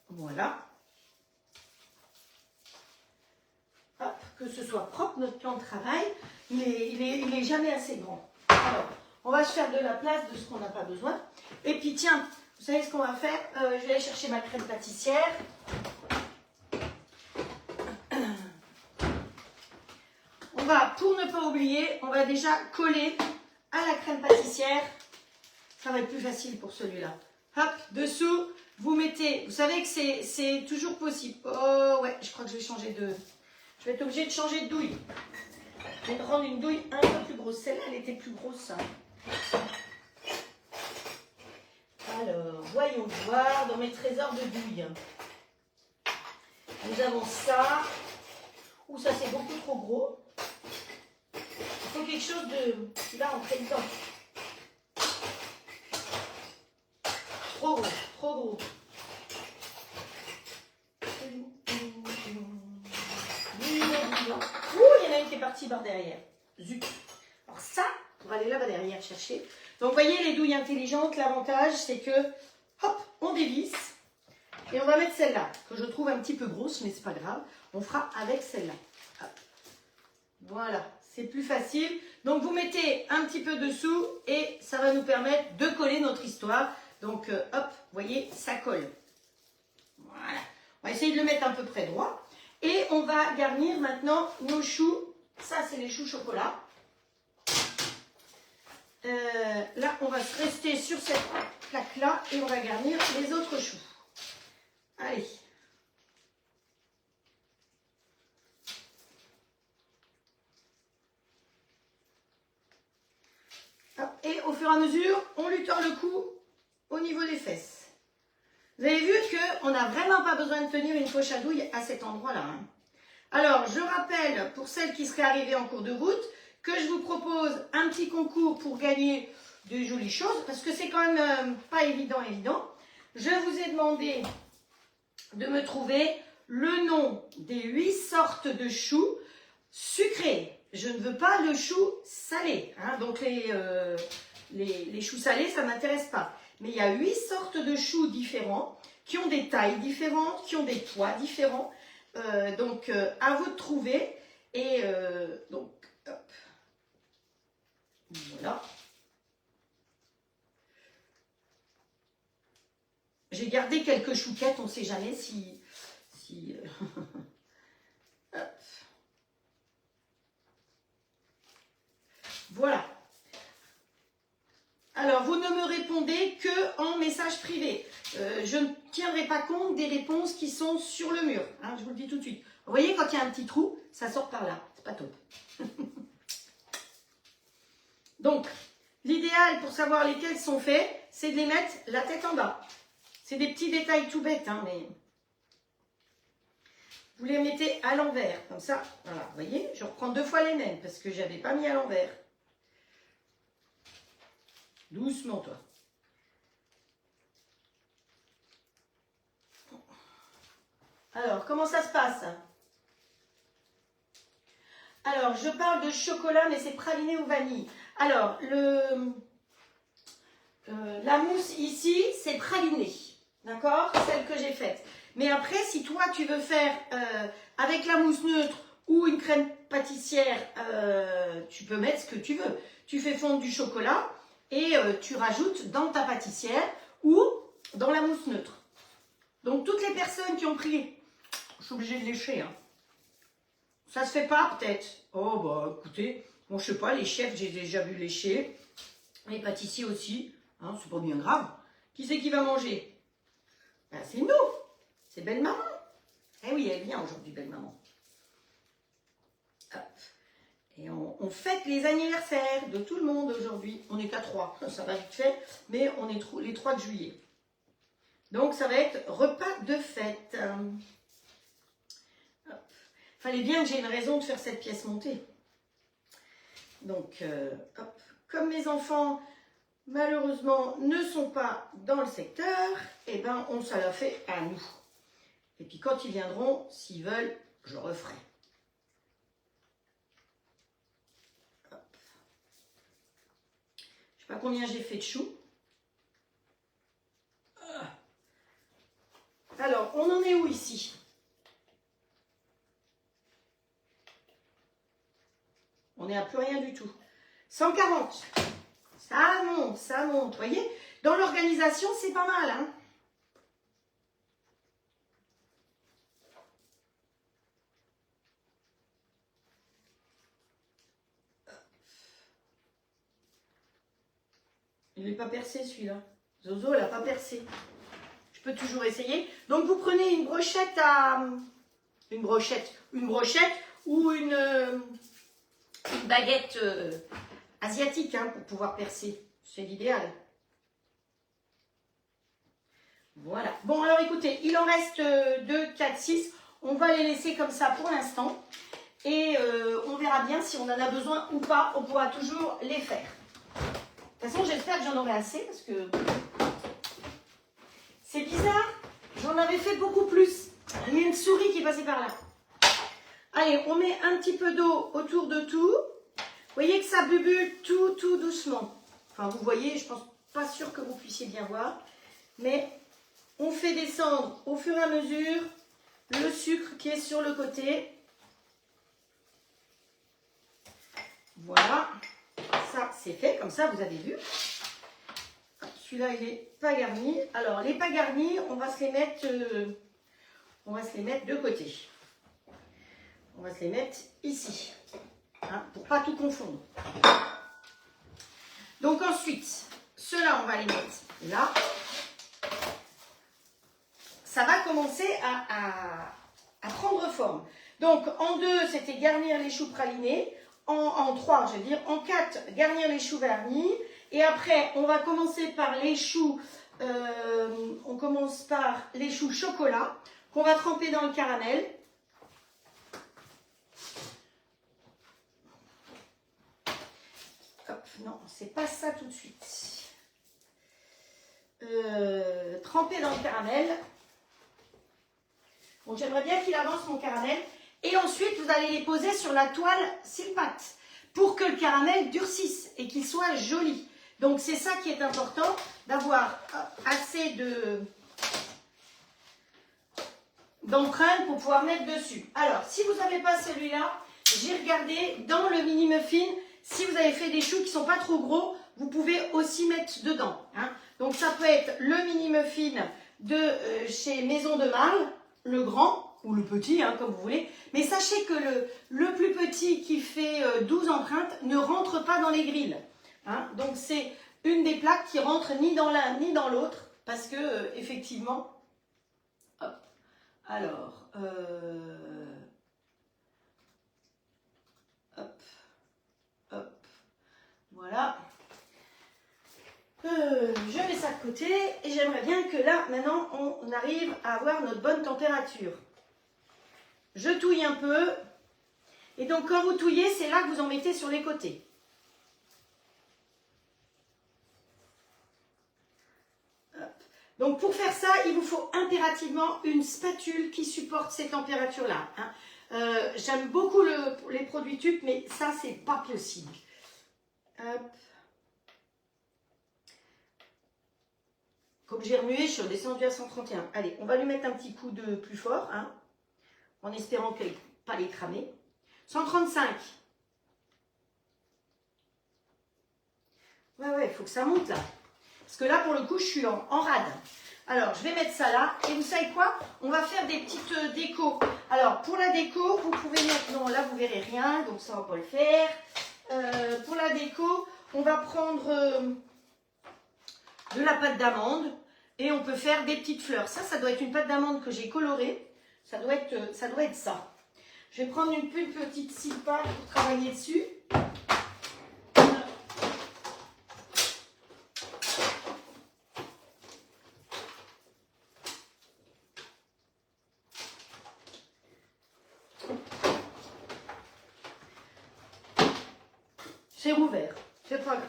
Voilà. Hop, que ce soit propre, notre plan de travail. Il est jamais assez grand. Alors, on va se faire de la place de ce qu'on n'a pas besoin. Et puis, tiens... Vous savez ce qu'on va faire? Je vais aller chercher ma crème pâtissière. On va, pour ne pas oublier, on va déjà coller à la crème pâtissière. Ça va être plus facile pour celui-là. Hop, dessous, vous mettez... Vous savez que c'est toujours possible. Oh ouais, je crois que je vais changer de... Je vais être obligée de changer de douille. Je vais prendre une douille un peu plus grosse. Celle-là, elle était plus grosse, ça. Alors, voyons voir dans mes trésors de douille. Nous avons ça. Ouh, ça c'est beaucoup trop gros. Il faut quelque chose qui va rentrer dedans. Trop gros, trop gros. Ouh, il y en a une qui est partie par derrière. Zut. Alors ça, on va aller là-bas derrière chercher. Donc, vous voyez, les douilles intelligentes, l'avantage, c'est que, hop, on dévisse. Et on va mettre celle-là, que je trouve un petit peu grosse, mais c'est pas grave. On fera avec celle-là. Voilà, c'est plus facile. Donc, vous mettez un petit peu dessous et ça va nous permettre de coller notre histoire. Donc, hop, vous voyez, ça colle. On va essayer de le mettre à peu près droit. Et on va garnir maintenant nos choux. Ça, c'est les choux chocolat. Là, on va se rester sur cette plaque-là et on va garnir les autres choux. Allez. Et au fur et à mesure, on lui tord le cou au niveau des fesses. Vous avez vu qu'on n'a vraiment pas besoin de tenir une poche à douille à cet endroit-là. Hein. Alors, je rappelle, pour celles qui seraient arrivées en cours de route, que je vous propose un petit concours pour gagner de jolies choses, parce que c'est quand même pas évident. Je vous ai demandé de me trouver le nom des 8 sortes de choux sucrés. Je ne veux pas le chou salé, hein, donc les choux salés, ça ne m'intéresse pas. Mais il y a 8 sortes de choux différents, qui ont des tailles différentes, qui ont des poids différents. Donc, à vous de trouver. Et donc, hop. Voilà. J'ai gardé quelques chouquettes, on ne sait jamais si hop. Voilà. Alors, vous ne me répondez que en message privé. Je ne tiendrai pas compte des réponses qui sont sur le mur. Hein, je vous le dis tout de suite. Vous voyez, quand il y a un petit trou, ça sort par là. C'est pas top. Donc, l'idéal pour savoir lesquels sont faits, c'est de les mettre la tête en bas. C'est des petits détails tout bêtes, hein, mais vous les mettez à l'envers, comme ça. Voilà, vous voyez, je reprends 2 fois les mêmes parce que je n'avais pas mis à l'envers. Doucement, toi. Alors, comment ça se passe? Alors, je parle de chocolat, mais c'est praliné ou vanille. Alors, la mousse ici, c'est praliné. D'accord? Celle que j'ai faite. Mais après, si toi, tu veux faire avec la mousse neutre ou une crème pâtissière, tu peux mettre ce que tu veux. Tu fais fondre du chocolat et tu rajoutes dans ta pâtissière ou dans la mousse neutre. Donc, toutes les personnes qui ont pris... Je suis obligée de lécher, hein. Ça se fait pas, peut-être. Oh, bah, écoutez, bon, je sais pas, les chefs, j'ai déjà vu lécher. Les pâtissiers aussi. Hein, c'est pas bien grave. Qui c'est qui va manger? Ben, c'est nous. C'est belle maman. Eh oui, elle vient aujourd'hui, belle maman. Hop. Et on fête les anniversaires de tout le monde aujourd'hui. On n'est qu'à 3, ça va vite fait, mais on est les 3 de juillet. Donc, ça va être repas de fête. Fallait bien que j'ai une raison de faire cette pièce montée. Donc, hop. Comme mes enfants, malheureusement, ne sont pas dans le secteur, eh ben, on ça l'a fait à nous. Et puis, quand ils viendront, s'ils veulent, je referai. Hop. Je sais pas combien j'ai fait de choux. Alors, on en est où ici? On n'est à plus rien du tout. 140. Ça monte, ça monte. Vous voyez? Dans l'organisation, c'est pas mal. Hein? Il n'est pas percé celui-là. Zozo, elle n'a pas percé. Je peux toujours essayer. Donc, vous prenez une brochette à... Une brochette ou une baguette asiatique hein, pour pouvoir percer. C'est l'idéal. Voilà. Bon, alors écoutez, il en reste 2, 4, 6. On va les laisser comme ça pour l'instant. Et on verra bien si on en a besoin ou pas. On pourra toujours les faire. De toute façon, j'espère que j'en aurai assez parce que c'est bizarre. J'en avais fait beaucoup plus. Il y a une souris qui est passée par là. Allez, on met un petit peu d'eau autour de tout. Vous voyez que ça bubule tout doucement. Enfin, vous voyez, je ne pense pas sûr que vous puissiez bien voir. Mais on fait descendre au fur et à mesure le sucre qui est sur le côté. Voilà. Ça, c'est fait. Comme ça, vous avez vu. Celui-là, il n'est pas garni. Alors, les pas garnis, on va se les mettre on va se les mettre de côté. On va se les mettre ici, hein, pour pas tout confondre. Donc ensuite, ceux-là, on va les mettre là. Ça va commencer à prendre forme. Donc en 2, c'était garnir les choux pralinés. En 3, je veux dire. En 4, garnir les choux vernis. Et après, on va commencer par les choux, on commence par les choux chocolat qu'on va tremper dans le caramel. Hop, non, c'est pas ça tout de suite. Tremper dans le caramel. Donc j'aimerais bien qu'il avance mon caramel. Et ensuite, vous allez les poser sur la toile Silpat pour que le caramel durcisse et qu'il soit joli. Donc c'est ça qui est important, d'avoir assez d'empreintes pour pouvoir mettre dessus. Alors, si vous n'avez pas celui-là, j'ai regardé dans le mini muffin, si vous avez fait des choux qui ne sont pas trop gros, vous pouvez aussi mettre dedans, hein. Donc ça peut être le mini muffin de chez Maison de Marle, le grand ou le petit, hein, comme vous voulez. Mais sachez que le plus petit qui fait 12 empreintes ne rentre pas dans les grilles. Hein. Donc c'est une des plaques qui rentre ni dans l'un ni dans l'autre. Parce que effectivement... Hop. Alors... hop. Hop. Voilà. Je mets ça de côté. Et j'aimerais bien que là, maintenant, on arrive à avoir notre bonne température. Je touille un peu. Et donc, quand vous touillez, c'est là que vous en mettez sur les côtés. Hop. Donc, pour faire ça, il vous faut impérativement une spatule qui supporte ces températures-là. Hein. J'aime beaucoup les produits tubes, mais ça, c'est pas possible. Hop. Comme j'ai remué, je suis redescendue à 131. Allez, on va lui mettre un petit coup de plus fort, hein, en espérant qu'elle ne pas les cramer. 135. Ouais, il faut que ça monte là. Parce que là, pour le coup, je suis en rade. Alors, je vais mettre ça là. Et vous savez quoi? On va faire des petites décos. Alors, pour la déco, vous pouvez mettre... Non, là, vous verrez rien, donc ça, on va pas le faire. Pour la déco, on va prendre de la pâte d'amande. Et on peut faire des petites fleurs. Ça doit être une pâte d'amande que j'ai colorée. Ça doit être ça. Je vais prendre une plus petite Silpat pour travailler dessus. C'est ouvert, c'est pas grave.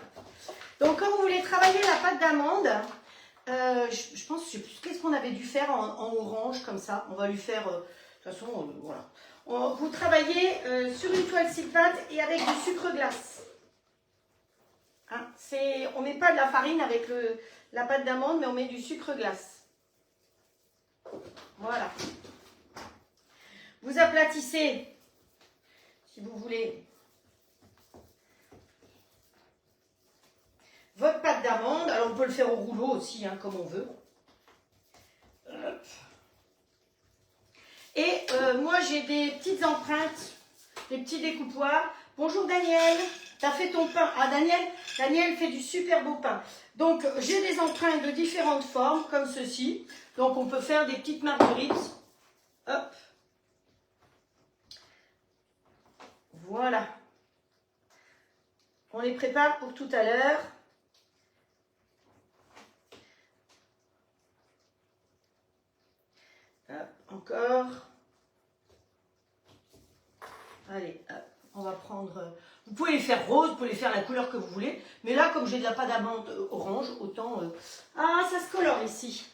Donc quand vous voulez travailler la pâte d'amande, je pense, je sais plus, qu'est-ce qu'on avait dû faire en orange comme ça. On va lui faire, de toute façon, voilà. Vous travaillez sur une toile Silpat et avec du sucre glace. Hein, on ne met pas de la farine avec la pâte d'amande, mais on met du sucre glace. Voilà. Vous aplatissez, si vous voulez, votre pâte d'amande. Alors, on peut le faire au rouleau aussi, hein, comme on veut. Hop. Et moi, j'ai des petites empreintes, des petits découpoirs. Bonjour Daniel, t'as fait ton pain. Ah, Daniel fait du super beau pain. Donc, j'ai des empreintes de différentes formes, comme ceci. Donc, on peut faire des petites marguerites. Hop. Voilà. On les prépare pour tout à l'heure. Encore. Allez, hop, on va prendre... Vous pouvez les faire rose, vous pouvez les faire la couleur que vous voulez. Mais là, comme j'ai de la pâte d'amande orange, autant... Ah, ça se colore ici.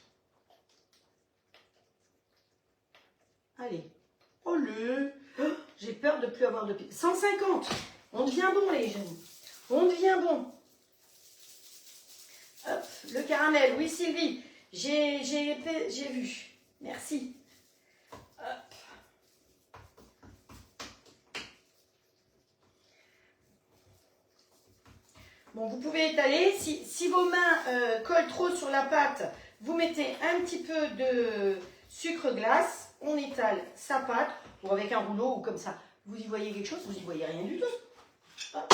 Allez. Oh le... J'ai peur de ne plus avoir de pied. 150. On devient bon, les jeunes. On devient bon. Hop, le caramel. Oui, Sylvie. J'ai vu. Merci. Hop. Bon, vous pouvez étaler. Si vos mains collent trop sur la pâte, vous mettez un petit peu de sucre glace on étale sa pâte, ou avec un rouleau, ou comme ça. Vous y voyez quelque chose? Vous y voyez rien du tout. Hop.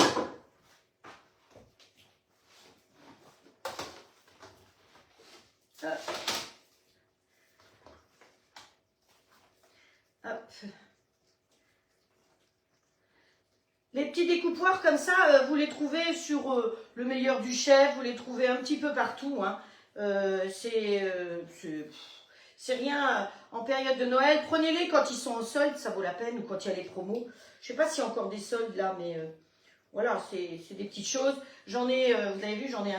Hop. Hop. Les petits découpoirs comme ça, vous les trouvez sur le meilleur du chef, vous les trouvez un petit peu partout. Hein. C'est rien en période de Noël. Prenez-les quand ils sont en solde, ça vaut la peine, ou quand il y a les promos. Je ne sais pas s'il y a encore des soldes là, mais voilà, c'est des petites choses. J'en ai, vous avez vu, j'en ai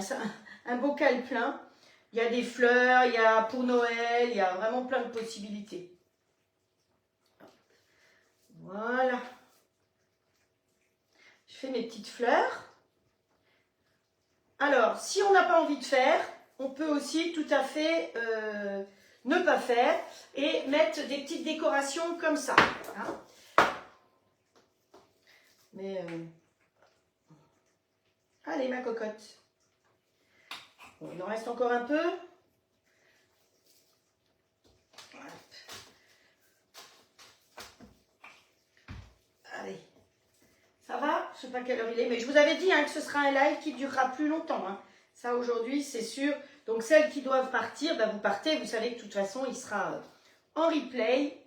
un bocal plein. Il y a des fleurs, il y a pour Noël, il y a vraiment plein de possibilités. Voilà. Je fais mes petites fleurs. Alors, si on n'a pas envie de faire, on peut aussi tout à fait ne pas faire et mettre des petites décorations comme ça. Hein. Mais, allez, ma cocotte. Bon, il en reste encore un peu. Allez. Ça va? Je ne sais pas quelle heure il est, mais je vous avais dit hein, que ce sera un live qui durera plus longtemps. Hein. Ça, aujourd'hui, c'est sûr. Donc, celles qui doivent partir, ben, vous partez. Vous savez que de toute façon, il sera en replay.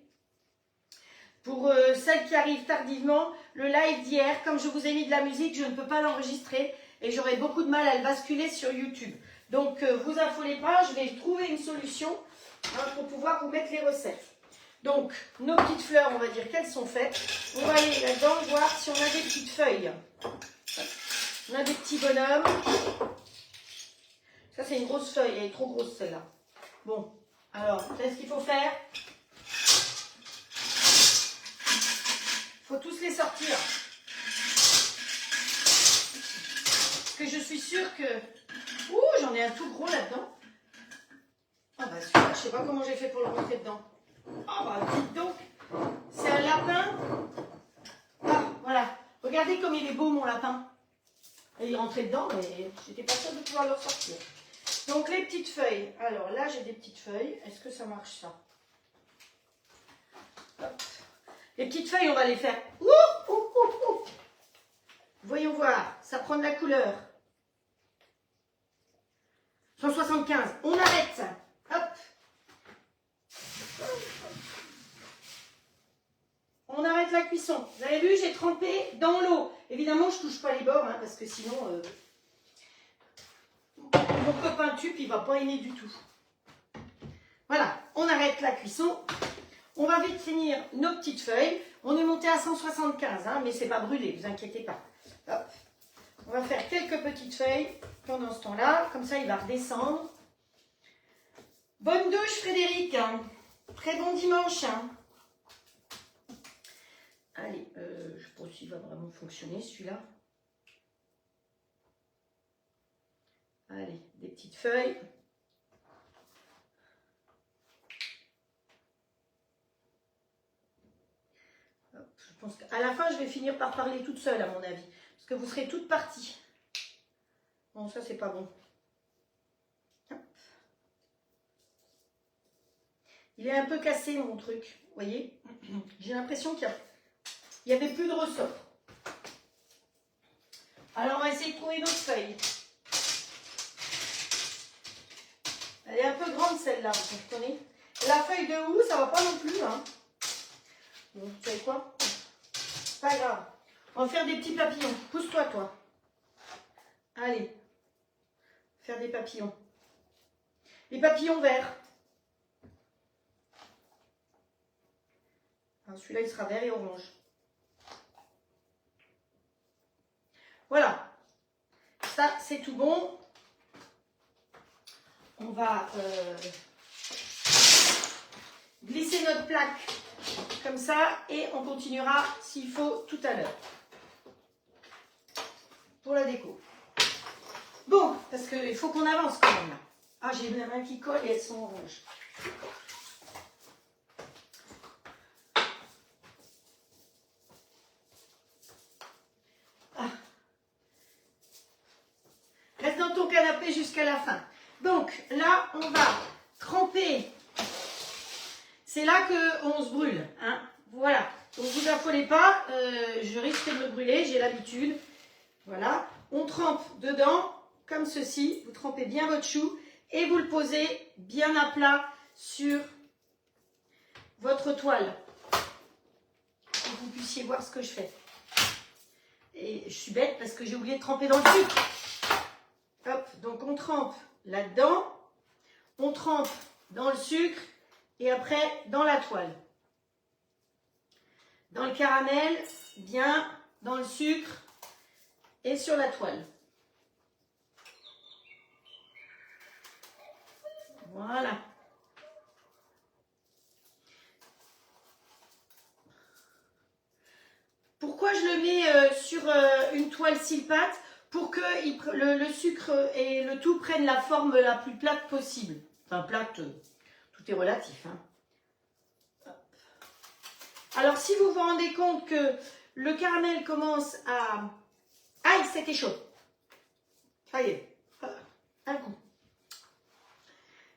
Pour celles qui arrivent tardivement, le live d'hier, comme je vous ai mis de la musique, je ne peux pas l'enregistrer et j'aurai beaucoup de mal à le basculer sur YouTube. Donc, vous affolez pas, je vais trouver une solution hein, pour pouvoir vous mettre les recettes. Donc, nos petites fleurs, on va dire qu'elles sont faites. On va aller là-dedans voir si on a des petites feuilles. On a des petits bonhommes. Ça, c'est une grosse feuille. Elle est trop grosse, celle-là. Bon, alors, qu'est-ce qu'il faut faire? Il faut tous les sortir. Parce que je suis sûre que... Ouh, j'en ai un tout gros là-dedans. Ah bah celui-là, je ne sais pas comment j'ai fait pour le rentrer dedans. Oh bah dites donc, c'est un lapin. Ah voilà, regardez comme il est beau mon lapin. Et il rentrait dedans, mais j'étais pas sûre de pouvoir le ressortir. Donc les petites feuilles. Alors là j'ai des petites feuilles. Est-ce que ça marche ça? Hop. Les petites feuilles, on va les faire. Ouh, ouh, ouh, ouh. Voyons voir, ça prend de la couleur. 175, on arrête. Hop. On arrête la cuisson. Vous avez vu, j'ai trempé dans l'eau. Évidemment, je ne touche pas les bords, hein, parce que sinon, mon copain tube, il ne va pas aimer du tout. Voilà, on arrête la cuisson. On va vite finir nos petites feuilles. On est monté à 175, hein, mais c'est pas brûlé, vous inquiétez pas. Hop. On va faire quelques petites feuilles pendant ce temps-là. Comme ça, il va redescendre. Bonne douche, Frédéric. Très bon dimanche. Allez, je ne sais pas s'il va vraiment fonctionner celui-là. Allez, des petites feuilles. Hop, je pense qu'à la fin, je vais finir par parler toute seule, à mon avis. Parce que vous serez toutes parties. Bon, ça, c'est pas bon. Hop. Il est un peu cassé, mon truc. Vous voyez? J'ai l'impression qu'il n'y avait plus de ressort. Alors, on va essayer de trouver une autre feuille. Elle est un peu grande, celle-là, vous comprenez? La feuille de houx, ça va pas non plus. Hein. Bon, vous savez quoi? Pas grave. On va faire des petits papillons. Pousse-toi, toi. Allez. Faire des papillons. Les papillons verts. Celui-là, il sera vert et orange. Voilà. Ça, c'est tout bon. On va glisser notre plaque comme ça et on continuera s'il faut tout à l'heure pour la déco. Bon, parce qu'il faut qu'on avance quand même. Ah, j'ai la main qui colle et elles sont oranges. Ah. Reste dans ton canapé jusqu'à la fin. Donc là, on va tremper c'est là qu'on se brûle. Hein. Voilà. Donc vous affolez pas, je risque de me brûler, j'ai l'habitude. Voilà. On trempe dedans, comme ceci. Vous trempez bien votre chou et vous le posez bien à plat sur votre toile. Pour que vous puissiez voir ce que je fais. Et je suis bête parce que j'ai oublié de tremper dans le sucre. Hop, donc on trempe là-dedans, on trempe dans le sucre et après dans la toile. Dans le caramel, bien dans le sucre et sur la toile. Voilà. Pourquoi je le mets sur une toile cile-pâte? Pour que le sucre et le tout prennent la forme la plus plate possible. Enfin, plate, tout est relatif. Hein. Alors, si vous vous rendez compte que le caramel commence à... Aïe, c'était chaud. Ça y est, un coup.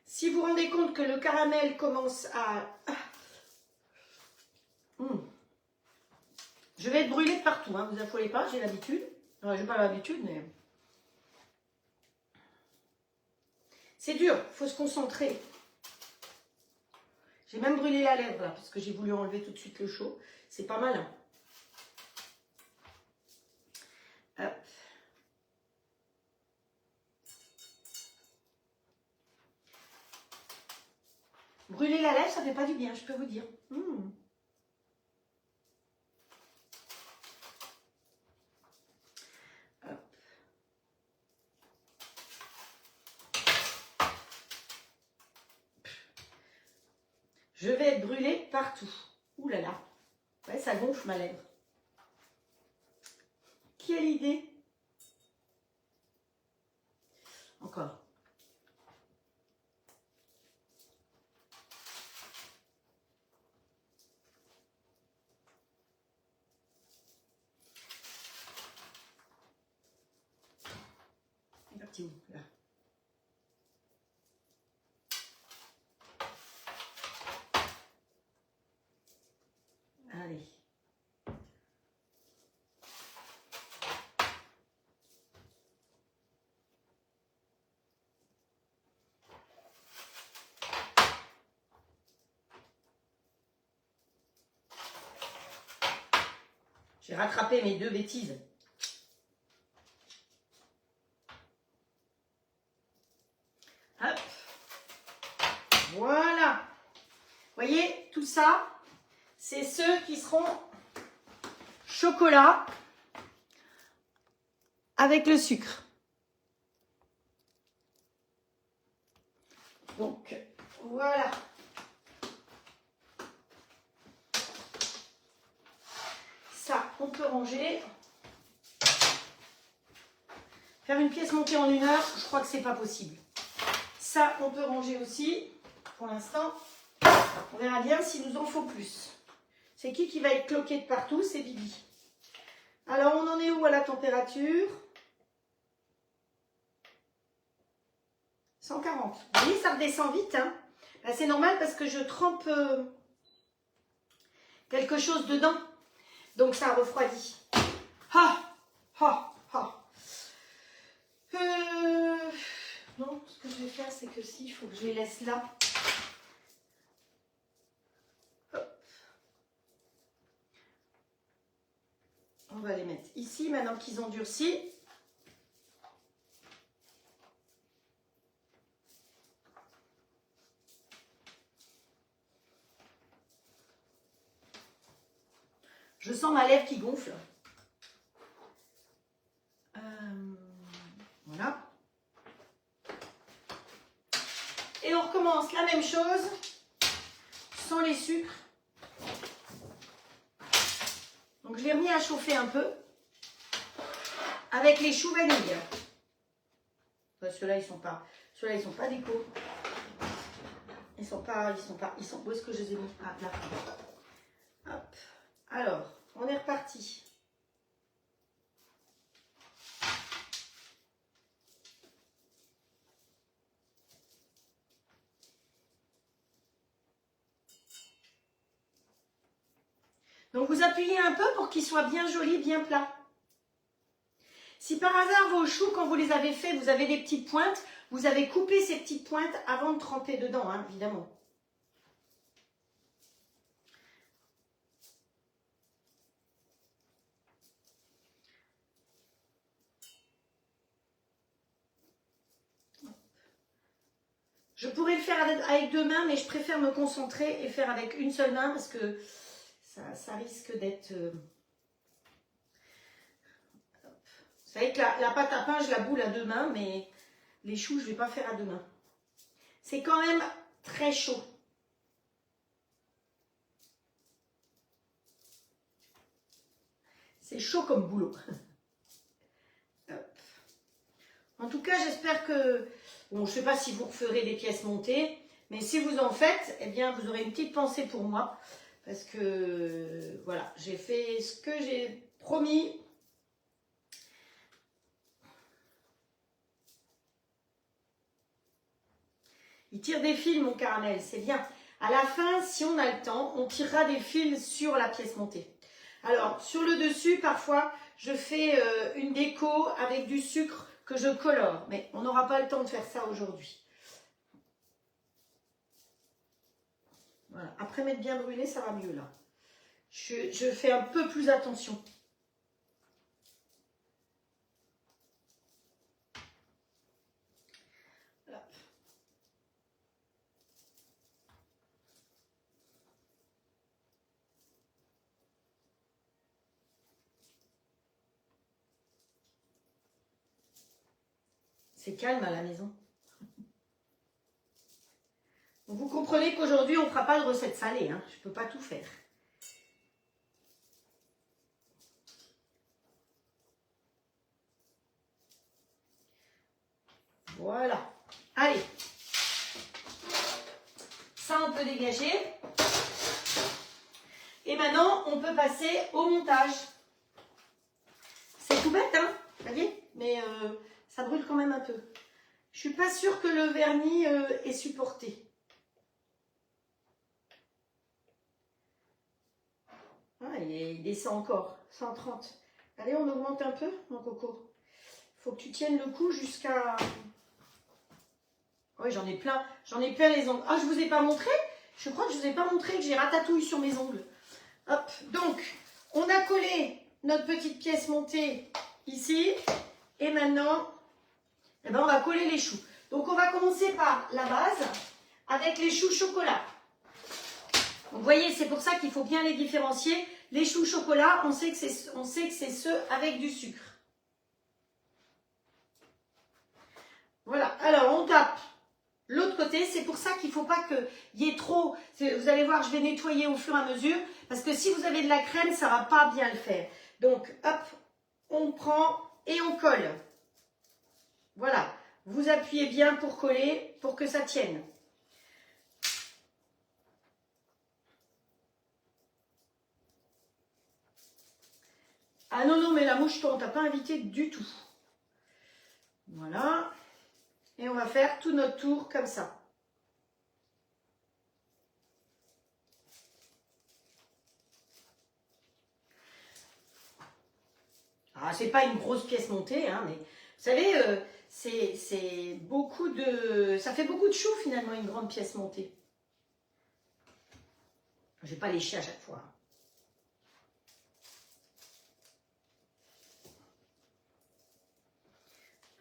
Si vous vous rendez compte que le caramel commence à... Je vais être brûlée de partout, hein, vous affolez pas, j'ai l'habitude. Je n'ai pas l'habitude, mais... C'est dur, il faut se concentrer. J'ai même brûlé la lèvre, là, parce que j'ai voulu enlever tout de suite le chaud. C'est pas mal. Hop. Brûler la lèvre, ça fait pas du bien, je peux vous dire. Je vais être brûlée partout. Ouh là là. Ouais, ça gonfle ma lèvre. Quelle idée. Encore. Il est parti où là? Allez. J'ai rattrapé mes deux bêtises. Hop. Voilà. Vous voyez, tout ça, c'est ceux qui seront chocolat avec le sucre. Donc, voilà. Ça, on peut ranger. Faire une pièce montée en 1 heure, je crois que c'est pas possible. Ça, on peut ranger aussi. Pour l'instant, on verra bien s'il nous en faut plus. C'est qui va être cloqué de partout? C'est Bibi. Alors, on en est où à la température? 140. Vous voyez, ça redescend vite. Hein. C'est normal parce que je trempe quelque chose dedans. Donc, ça refroidit. Non, ce que je vais faire, c'est que il faut que je les laisse là. Hop. On va les mettre ici, maintenant qu'ils ont durci. Je sens ma lèvre qui gonfle. Voilà. Et on recommence la même chose sans les sucres. Donc je l'ai remis à chauffer un peu avec les choux vanille. Enfin, ceux-là, ils sont pas déco. Ils sont où est-ce que je les ai mis? Ah, là. Hop. Alors, on est reparti. Donc vous appuyez un peu pour qu'il soit bien joli, bien plat. Si par hasard vos choux, quand vous les avez faits, vous avez des petites pointes, vous avez coupé ces petites pointes avant de tremper dedans, hein, évidemment. Je pourrais le faire avec deux mains, mais je préfère me concentrer et faire avec une seule main parce que ça risque d'être... Vous savez que la pâte à pain, je la boule à deux mains, mais les choux, je ne vais pas faire à deux mains. C'est quand même très chaud. C'est chaud comme boulot. En tout cas, j'espère que... Bon, je ne sais pas si vous referez des pièces montées, mais si vous en faites, eh bien, vous aurez une petite pensée pour moi. Parce que, voilà, j'ai fait ce que j'ai promis. Il tire des fils, mon caramel, c'est bien. À la fin, si on a le temps, on tirera des fils sur la pièce montée. Alors, sur le dessus, parfois, je fais une déco avec du sucre que je colore. Mais on n'aura pas le temps de faire ça aujourd'hui. Voilà. Après m'être bien brûlé, ça va mieux là. Je fais un peu plus attention. Voilà. C'est calme à la maison. Donc vous comprenez qu'aujourd'hui, on ne fera pas de recette salée. Hein. Je ne peux pas tout faire. Voilà. Allez. Ça, on peut dégager. Et maintenant, on peut passer au montage. C'est tout bête, hein, vous voyez, mais ça brûle quand même un peu. Je suis pas sûre que le vernis est supporté. Ah, il descend encore, 130. Allez, on augmente un peu, mon coco. Il faut que tu tiennes le coup jusqu'à... Oui, j'en ai plein les ongles. Ah, je vous ai pas montré? Je crois que je vous ai pas montré que j'ai ratatouille sur mes ongles. Hop, donc, on a collé notre petite pièce montée ici. Et maintenant, eh ben, on va coller les choux. Donc, on va commencer par la base avec les choux chocolat. Donc, vous voyez, c'est pour ça qu'il faut bien les différencier. Les choux chocolat, on sait que c'est ceux avec du sucre. Voilà, alors on tape l'autre côté. C'est pour ça qu'il ne faut pas qu'il y ait trop. Vous allez voir, je vais nettoyer au fur et à mesure. Parce que si vous avez de la crème, ça ne va pas bien le faire. Donc, hop, on prend et on colle. Voilà, vous appuyez bien pour coller, pour que ça tienne. Ah non, non, mais la mouche, toi, on t'a pas invité du tout. Voilà. Et on va faire tout notre tour comme ça. Ah, c'est pas une grosse pièce montée, hein, mais vous savez, c'est beaucoup de... Ça fait beaucoup de choux, finalement, une grande pièce montée. Je vais pas lécher à chaque fois.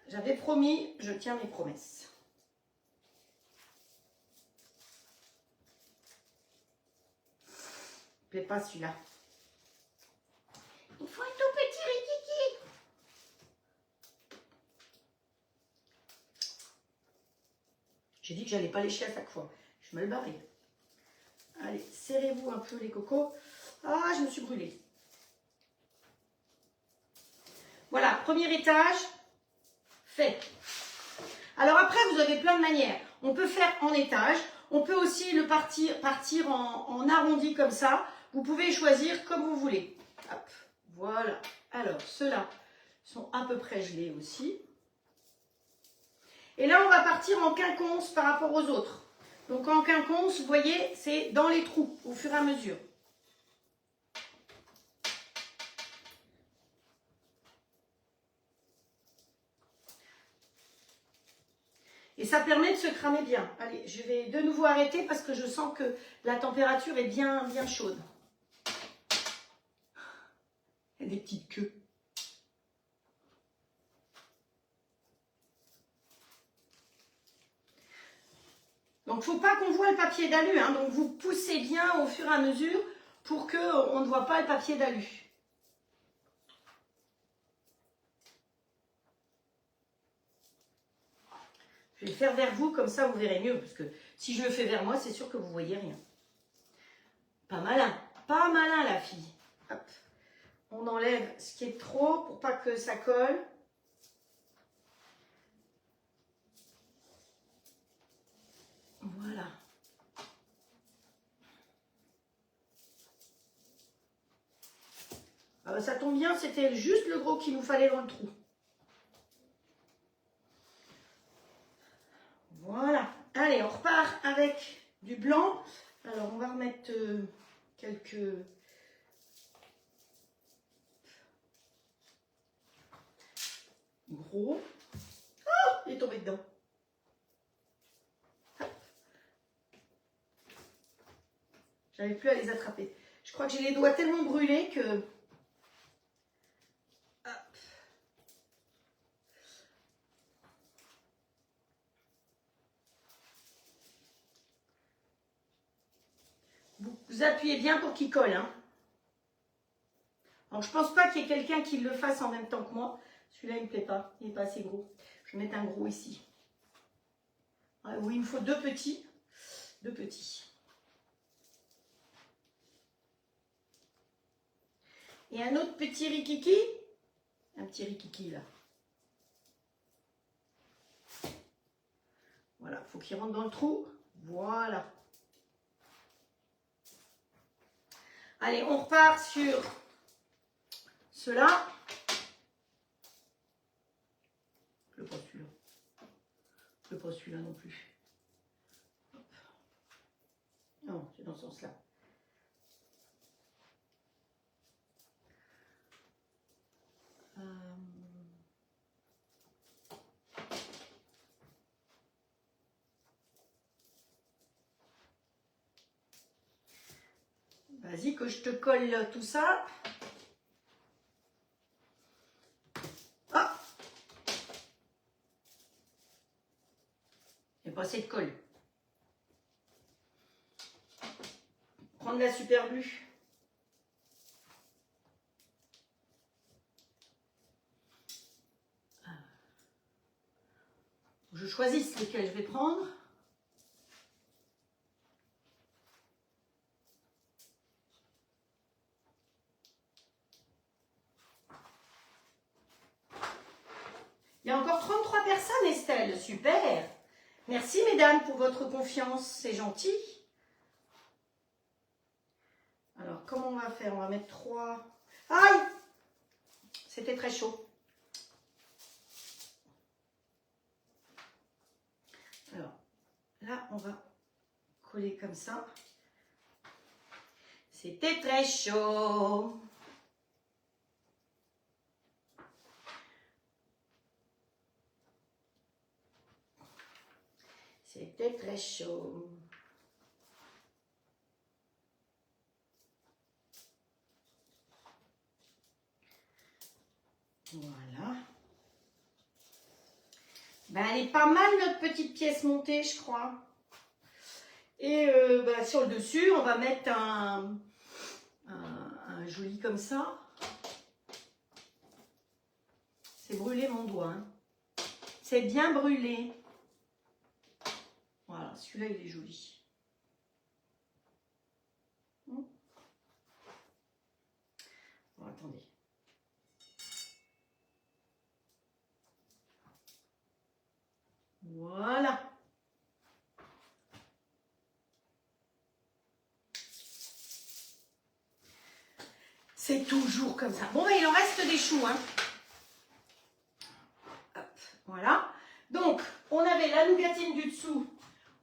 J'avais promis, je tiens mes promesses. Il ne plaît pas celui-là. Il faut un tout petit rikiki. J'ai dit que j'allais pas lécher à chaque fois. Je me le barrais. Allez, serrez-vous un peu les cocos. Ah, je me suis brûlée. Voilà, premier étage. Fait. Alors après, vous avez plein de manières. On peut faire en étage. On peut aussi le partir en arrondi comme ça. Vous pouvez choisir comme vous voulez. Hop, voilà. Alors, ceux-là sont à peu près gelés aussi. Et là, on va partir en quinconce par rapport aux autres. Donc en quinconce, vous voyez, c'est dans les trous au fur et à mesure. Et ça permet de se cramer bien. Allez, je vais de nouveau arrêter parce que je sens que la température est bien chaude. Il y a des petites queues. Donc, il ne faut pas qu'on voit le papier d'alu. Hein. Donc, vous poussez bien au fur et à mesure pour qu'on ne voit pas le papier d'alu. Je vais le faire vers vous, comme ça vous verrez mieux. Parce que si je le fais vers moi, c'est sûr que vous ne voyez rien. Pas malin la fille. Hop. On enlève ce qui est trop pour pas que ça colle. Voilà. Ça tombe bien, c'était juste le gros qu'il nous fallait dans le trou. Voilà. Allez, on repart avec du blanc. Alors, on va remettre quelques... gros. Oh, il est tombé dedans. J'arrive plus à les attraper. Je crois que j'ai les doigts tellement brûlés que... Vous appuyez bien pour qu'il colle. Hein. Alors, je pense pas qu'il y ait quelqu'un qui le fasse en même temps que moi. Celui-là, il ne me plaît pas. Il n'est pas assez gros. Je vais mettre un gros ici. Ah, oui, il me faut deux petits. Deux petits. Et un autre petit rikiki. Un petit rikiki, là. Voilà, il faut qu'il rentre dans le trou. Voilà. Allez, on repart sur cela. Je ne veux pas celui-là. Je ne veux pas celui-là non plus. Hop. Non, c'est dans ce sens-là. Vas-y, que je te colle tout ça. Ah! Il n'y a pas assez de colle. Prendre la super glue. Je choisisse lequel je vais prendre. Il y a encore 33 personnes, Estelle. Super. Merci, mesdames, pour votre confiance. C'est gentil. Alors, comment on va faire? On va mettre 3. Aïe! C'était très chaud. Alors, là, on va coller comme ça. C'était très chaud. C'était très chaud. Voilà. Ben, elle est pas mal notre petite pièce montée, je crois. Et sur le dessus, on va mettre un joli comme ça. C'est brûlé mon doigt. Hein. C'est bien brûlé. Voilà, celui-là, il est joli. Bon, attendez. Voilà. C'est toujours comme ça. Bon, ben, il en reste des choux. Hein. Hop, voilà. Donc, on avait la nougatine du dessous.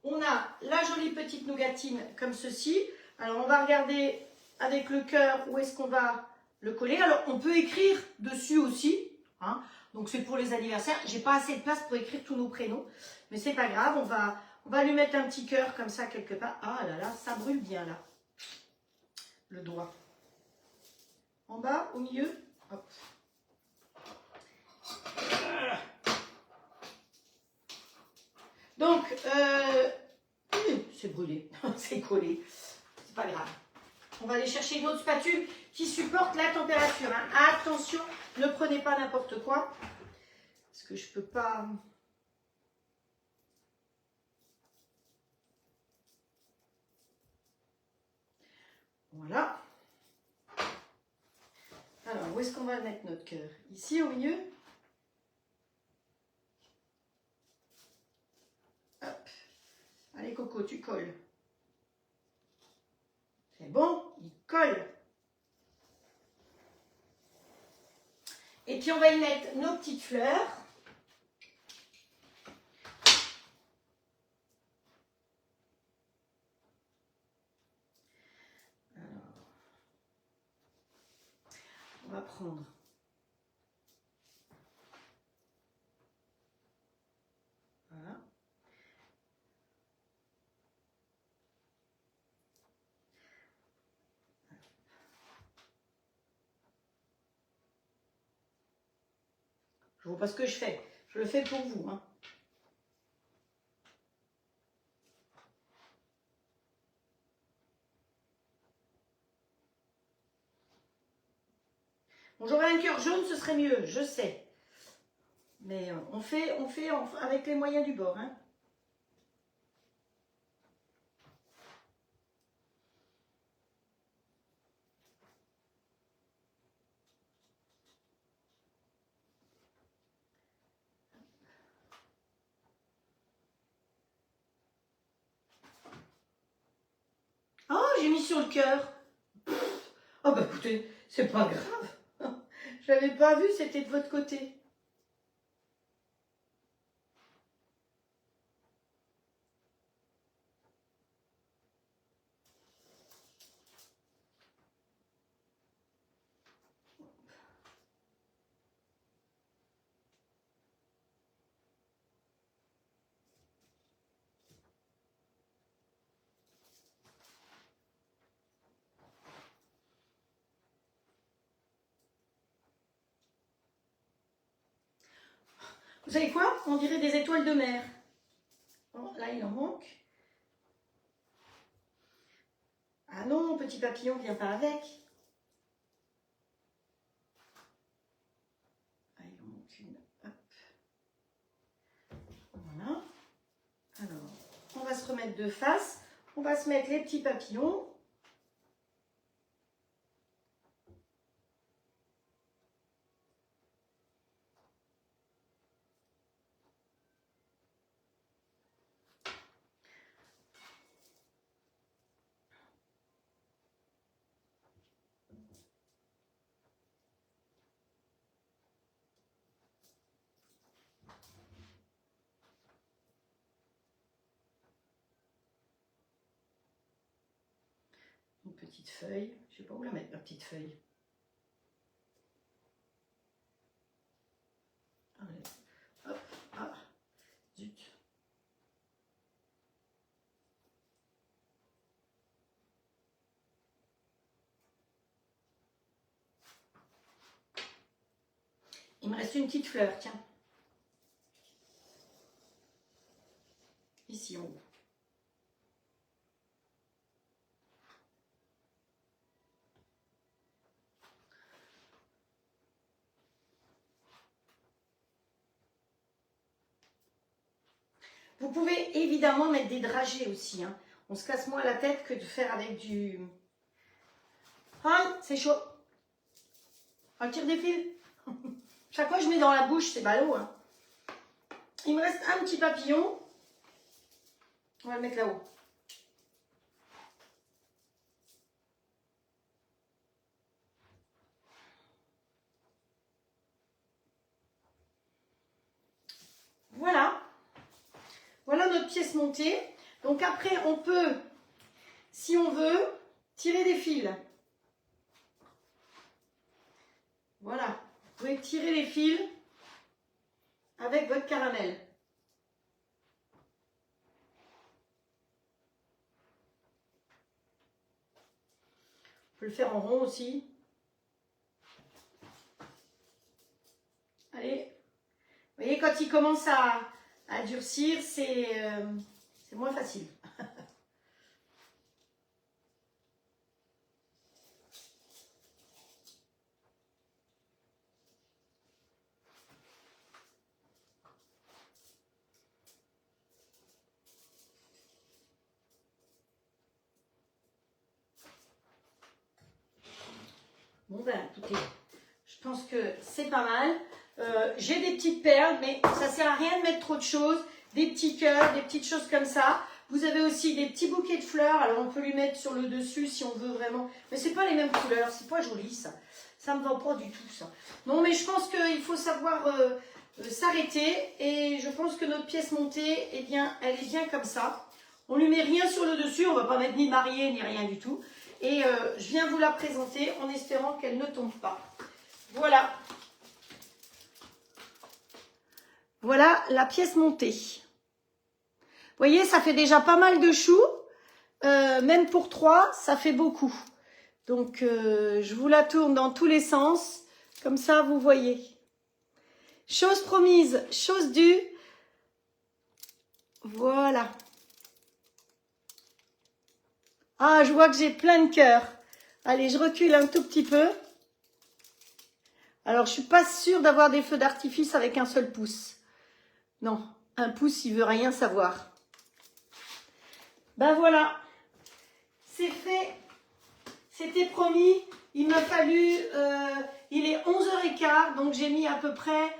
On a la jolie petite nougatine comme ceci. Alors, on va regarder avec le cœur où est-ce qu'on va le coller. Alors, on peut écrire dessus aussi. Hein. Donc c'est pour les anniversaires. J'ai pas assez de place pour écrire tous nos prénoms. Mais c'est pas grave, on va lui mettre un petit cœur comme ça quelque part. Ah là là, ça brûle bien là. Le doigt. En bas, au milieu. Hop. Donc, c'est brûlé, c'est collé. C'est pas grave. On va aller chercher une autre spatule qui supporte la température. Hein. Attention, ne prenez pas n'importe quoi. Parce que je peux pas... Voilà. Alors, où est-ce qu'on va mettre notre cœur? Ici, au milieu? Hop. Allez, Coco, tu colles. C'est bon, il colle. Et puis, on va y mettre nos petites fleurs. Alors, on va prendre... Voilà. Je vois pas ce que je fais. Je le fais pour vous. Hein. Bon, j'aurais un cœur jaune, ce serait mieux, je sais. Mais on fait avec les moyens du bord. Hein. Oh, j'ai mis sur le cœur. Oh bah écoutez, c'est pas grave. Je l'avais pas vu, c'était de votre côté. Vous savez quoi? On dirait des étoiles de mer. Oh, là, il en manque. Ah non, petit papillon vient pas avec. Ah, il en manque une. Hop. Voilà. Alors, on va se remettre de face. On va se mettre les petits papillons. Une petite feuille. Je sais pas où la mettre, la petite feuille. Allez. Hop. Ah. Zut. Il me reste une petite fleur, tiens. Ici en haut. Vous pouvez évidemment mettre des dragées aussi. Hein. On se casse moins la tête que de faire avec du... Ah, c'est chaud. On tire des fils. Chaque fois je mets dans la bouche, c'est ballot. Hein. Il me reste un petit papillon. On va le mettre là-haut. Voilà. Voilà notre pièce montée. Donc après, on peut, si on veut, tirer des fils. Voilà. Vous pouvez tirer les fils avec votre caramel. On peut le faire en rond aussi. Allez. Vous voyez, quand il commence à durcir, c'est moins facile. Bon ben écoutez, je pense que c'est pas mal. J'ai des petites perles, mais ça sert à rien de mettre trop de choses. Des petits cœurs, des petites choses comme ça. Vous avez aussi des petits bouquets de fleurs. Alors on peut lui mettre sur le dessus si on veut vraiment. Mais c'est pas les mêmes couleurs, c'est pas joli ça. Ça me va pas du tout ça. Non mais je pense qu'il faut savoir s'arrêter. Et je pense que notre pièce montée, eh bien, elle est bien comme ça. On lui met rien sur le dessus, on va pas mettre ni mariée ni rien du tout. Et je viens vous la présenter en espérant qu'elle ne tombe pas. Voilà. Voilà la pièce montée. Vous voyez, ça fait déjà pas mal de choux. Même pour 3, ça fait beaucoup. Donc, je vous la tourne dans tous les sens. Comme ça, vous voyez. Chose promise, chose due. Voilà. Ah, je vois que j'ai plein de cœurs. Allez, je recule un tout petit peu. Alors, je suis pas sûre d'avoir des feux d'artifice avec un seul pouce. Non, un pouce, il veut rien savoir. Ben voilà, c'est fait. C'était promis. Il m'a fallu, il est 11h15, donc j'ai mis à peu près,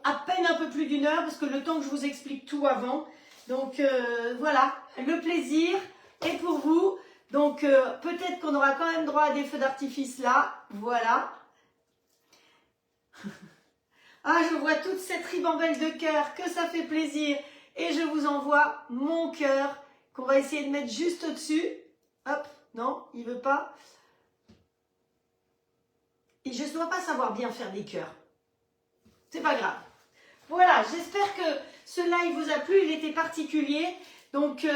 à peine un peu plus d'une heure, parce que le temps que je vous explique tout avant. Donc voilà, le plaisir est pour vous. Donc peut-être qu'on aura quand même droit à des feux d'artifice là. Voilà. Ah, je vois toute cette ribambelle de cœur, que ça fait plaisir. Et je vous envoie mon cœur, qu'on va essayer de mettre juste au-dessus. Hop, non, il veut pas. Et je ne dois pas savoir bien faire des cœurs. C'est pas grave. Voilà, j'espère que ce live vous a plu. Il était particulier. Donc,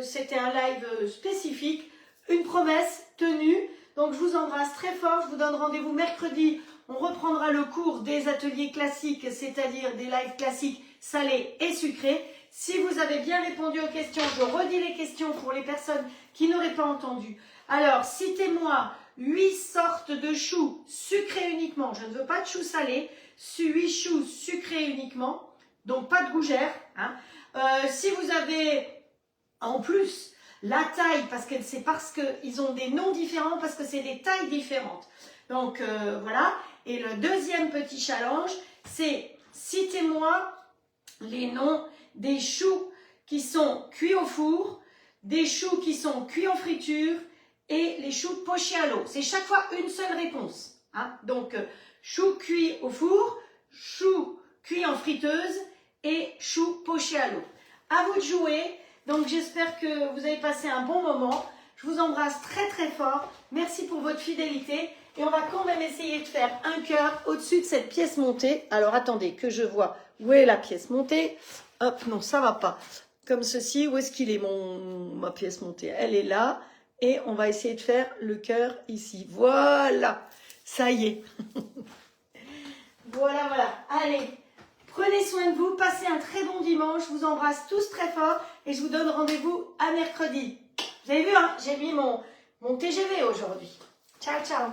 c'était un live spécifique. Une promesse tenue. Donc, je vous embrasse très fort. Je vous donne rendez-vous mercredi. On reprendra le cours des ateliers classiques, c'est-à-dire des lives classiques salés et sucrés. Si vous avez bien répondu aux questions, je redis les questions pour les personnes qui n'auraient pas entendu. Alors, citez-moi 8 sortes de choux sucrés uniquement. Je ne veux pas de choux salés. 8 choux sucrés uniquement. Donc, pas de gougère. Hein. Si vous avez en plus la taille, c'est parce qu'ils ont des noms différents, parce que c'est des tailles différentes. Donc, voilà. Et le deuxième petit challenge, c'est citez-moi les noms des choux qui sont cuits au four, des choux qui sont cuits en friture et les choux pochés à l'eau. C'est chaque fois une seule réponse. Hein. Donc, choux cuits au four, choux cuits en friteuse et choux pochés à l'eau. À vous de jouer. Donc, j'espère que vous avez passé un bon moment. Je vous embrasse très très fort. Merci pour votre fidélité. Et on va quand même essayer de faire un cœur au-dessus de cette pièce montée. Alors, attendez que je vois où est la pièce montée. Hop, non, ça va pas. Comme ceci, où est-ce qu'il est ma pièce montée? Elle est là. Et on va essayer de faire le cœur ici. Voilà, ça y est. Voilà, voilà. Allez, prenez soin de vous. Passez un très bon dimanche. Je vous embrasse tous très fort. Et je vous donne rendez-vous à mercredi. Vous avez vu, hein, j'ai mis mon TGV aujourd'hui. Ciao, ciao.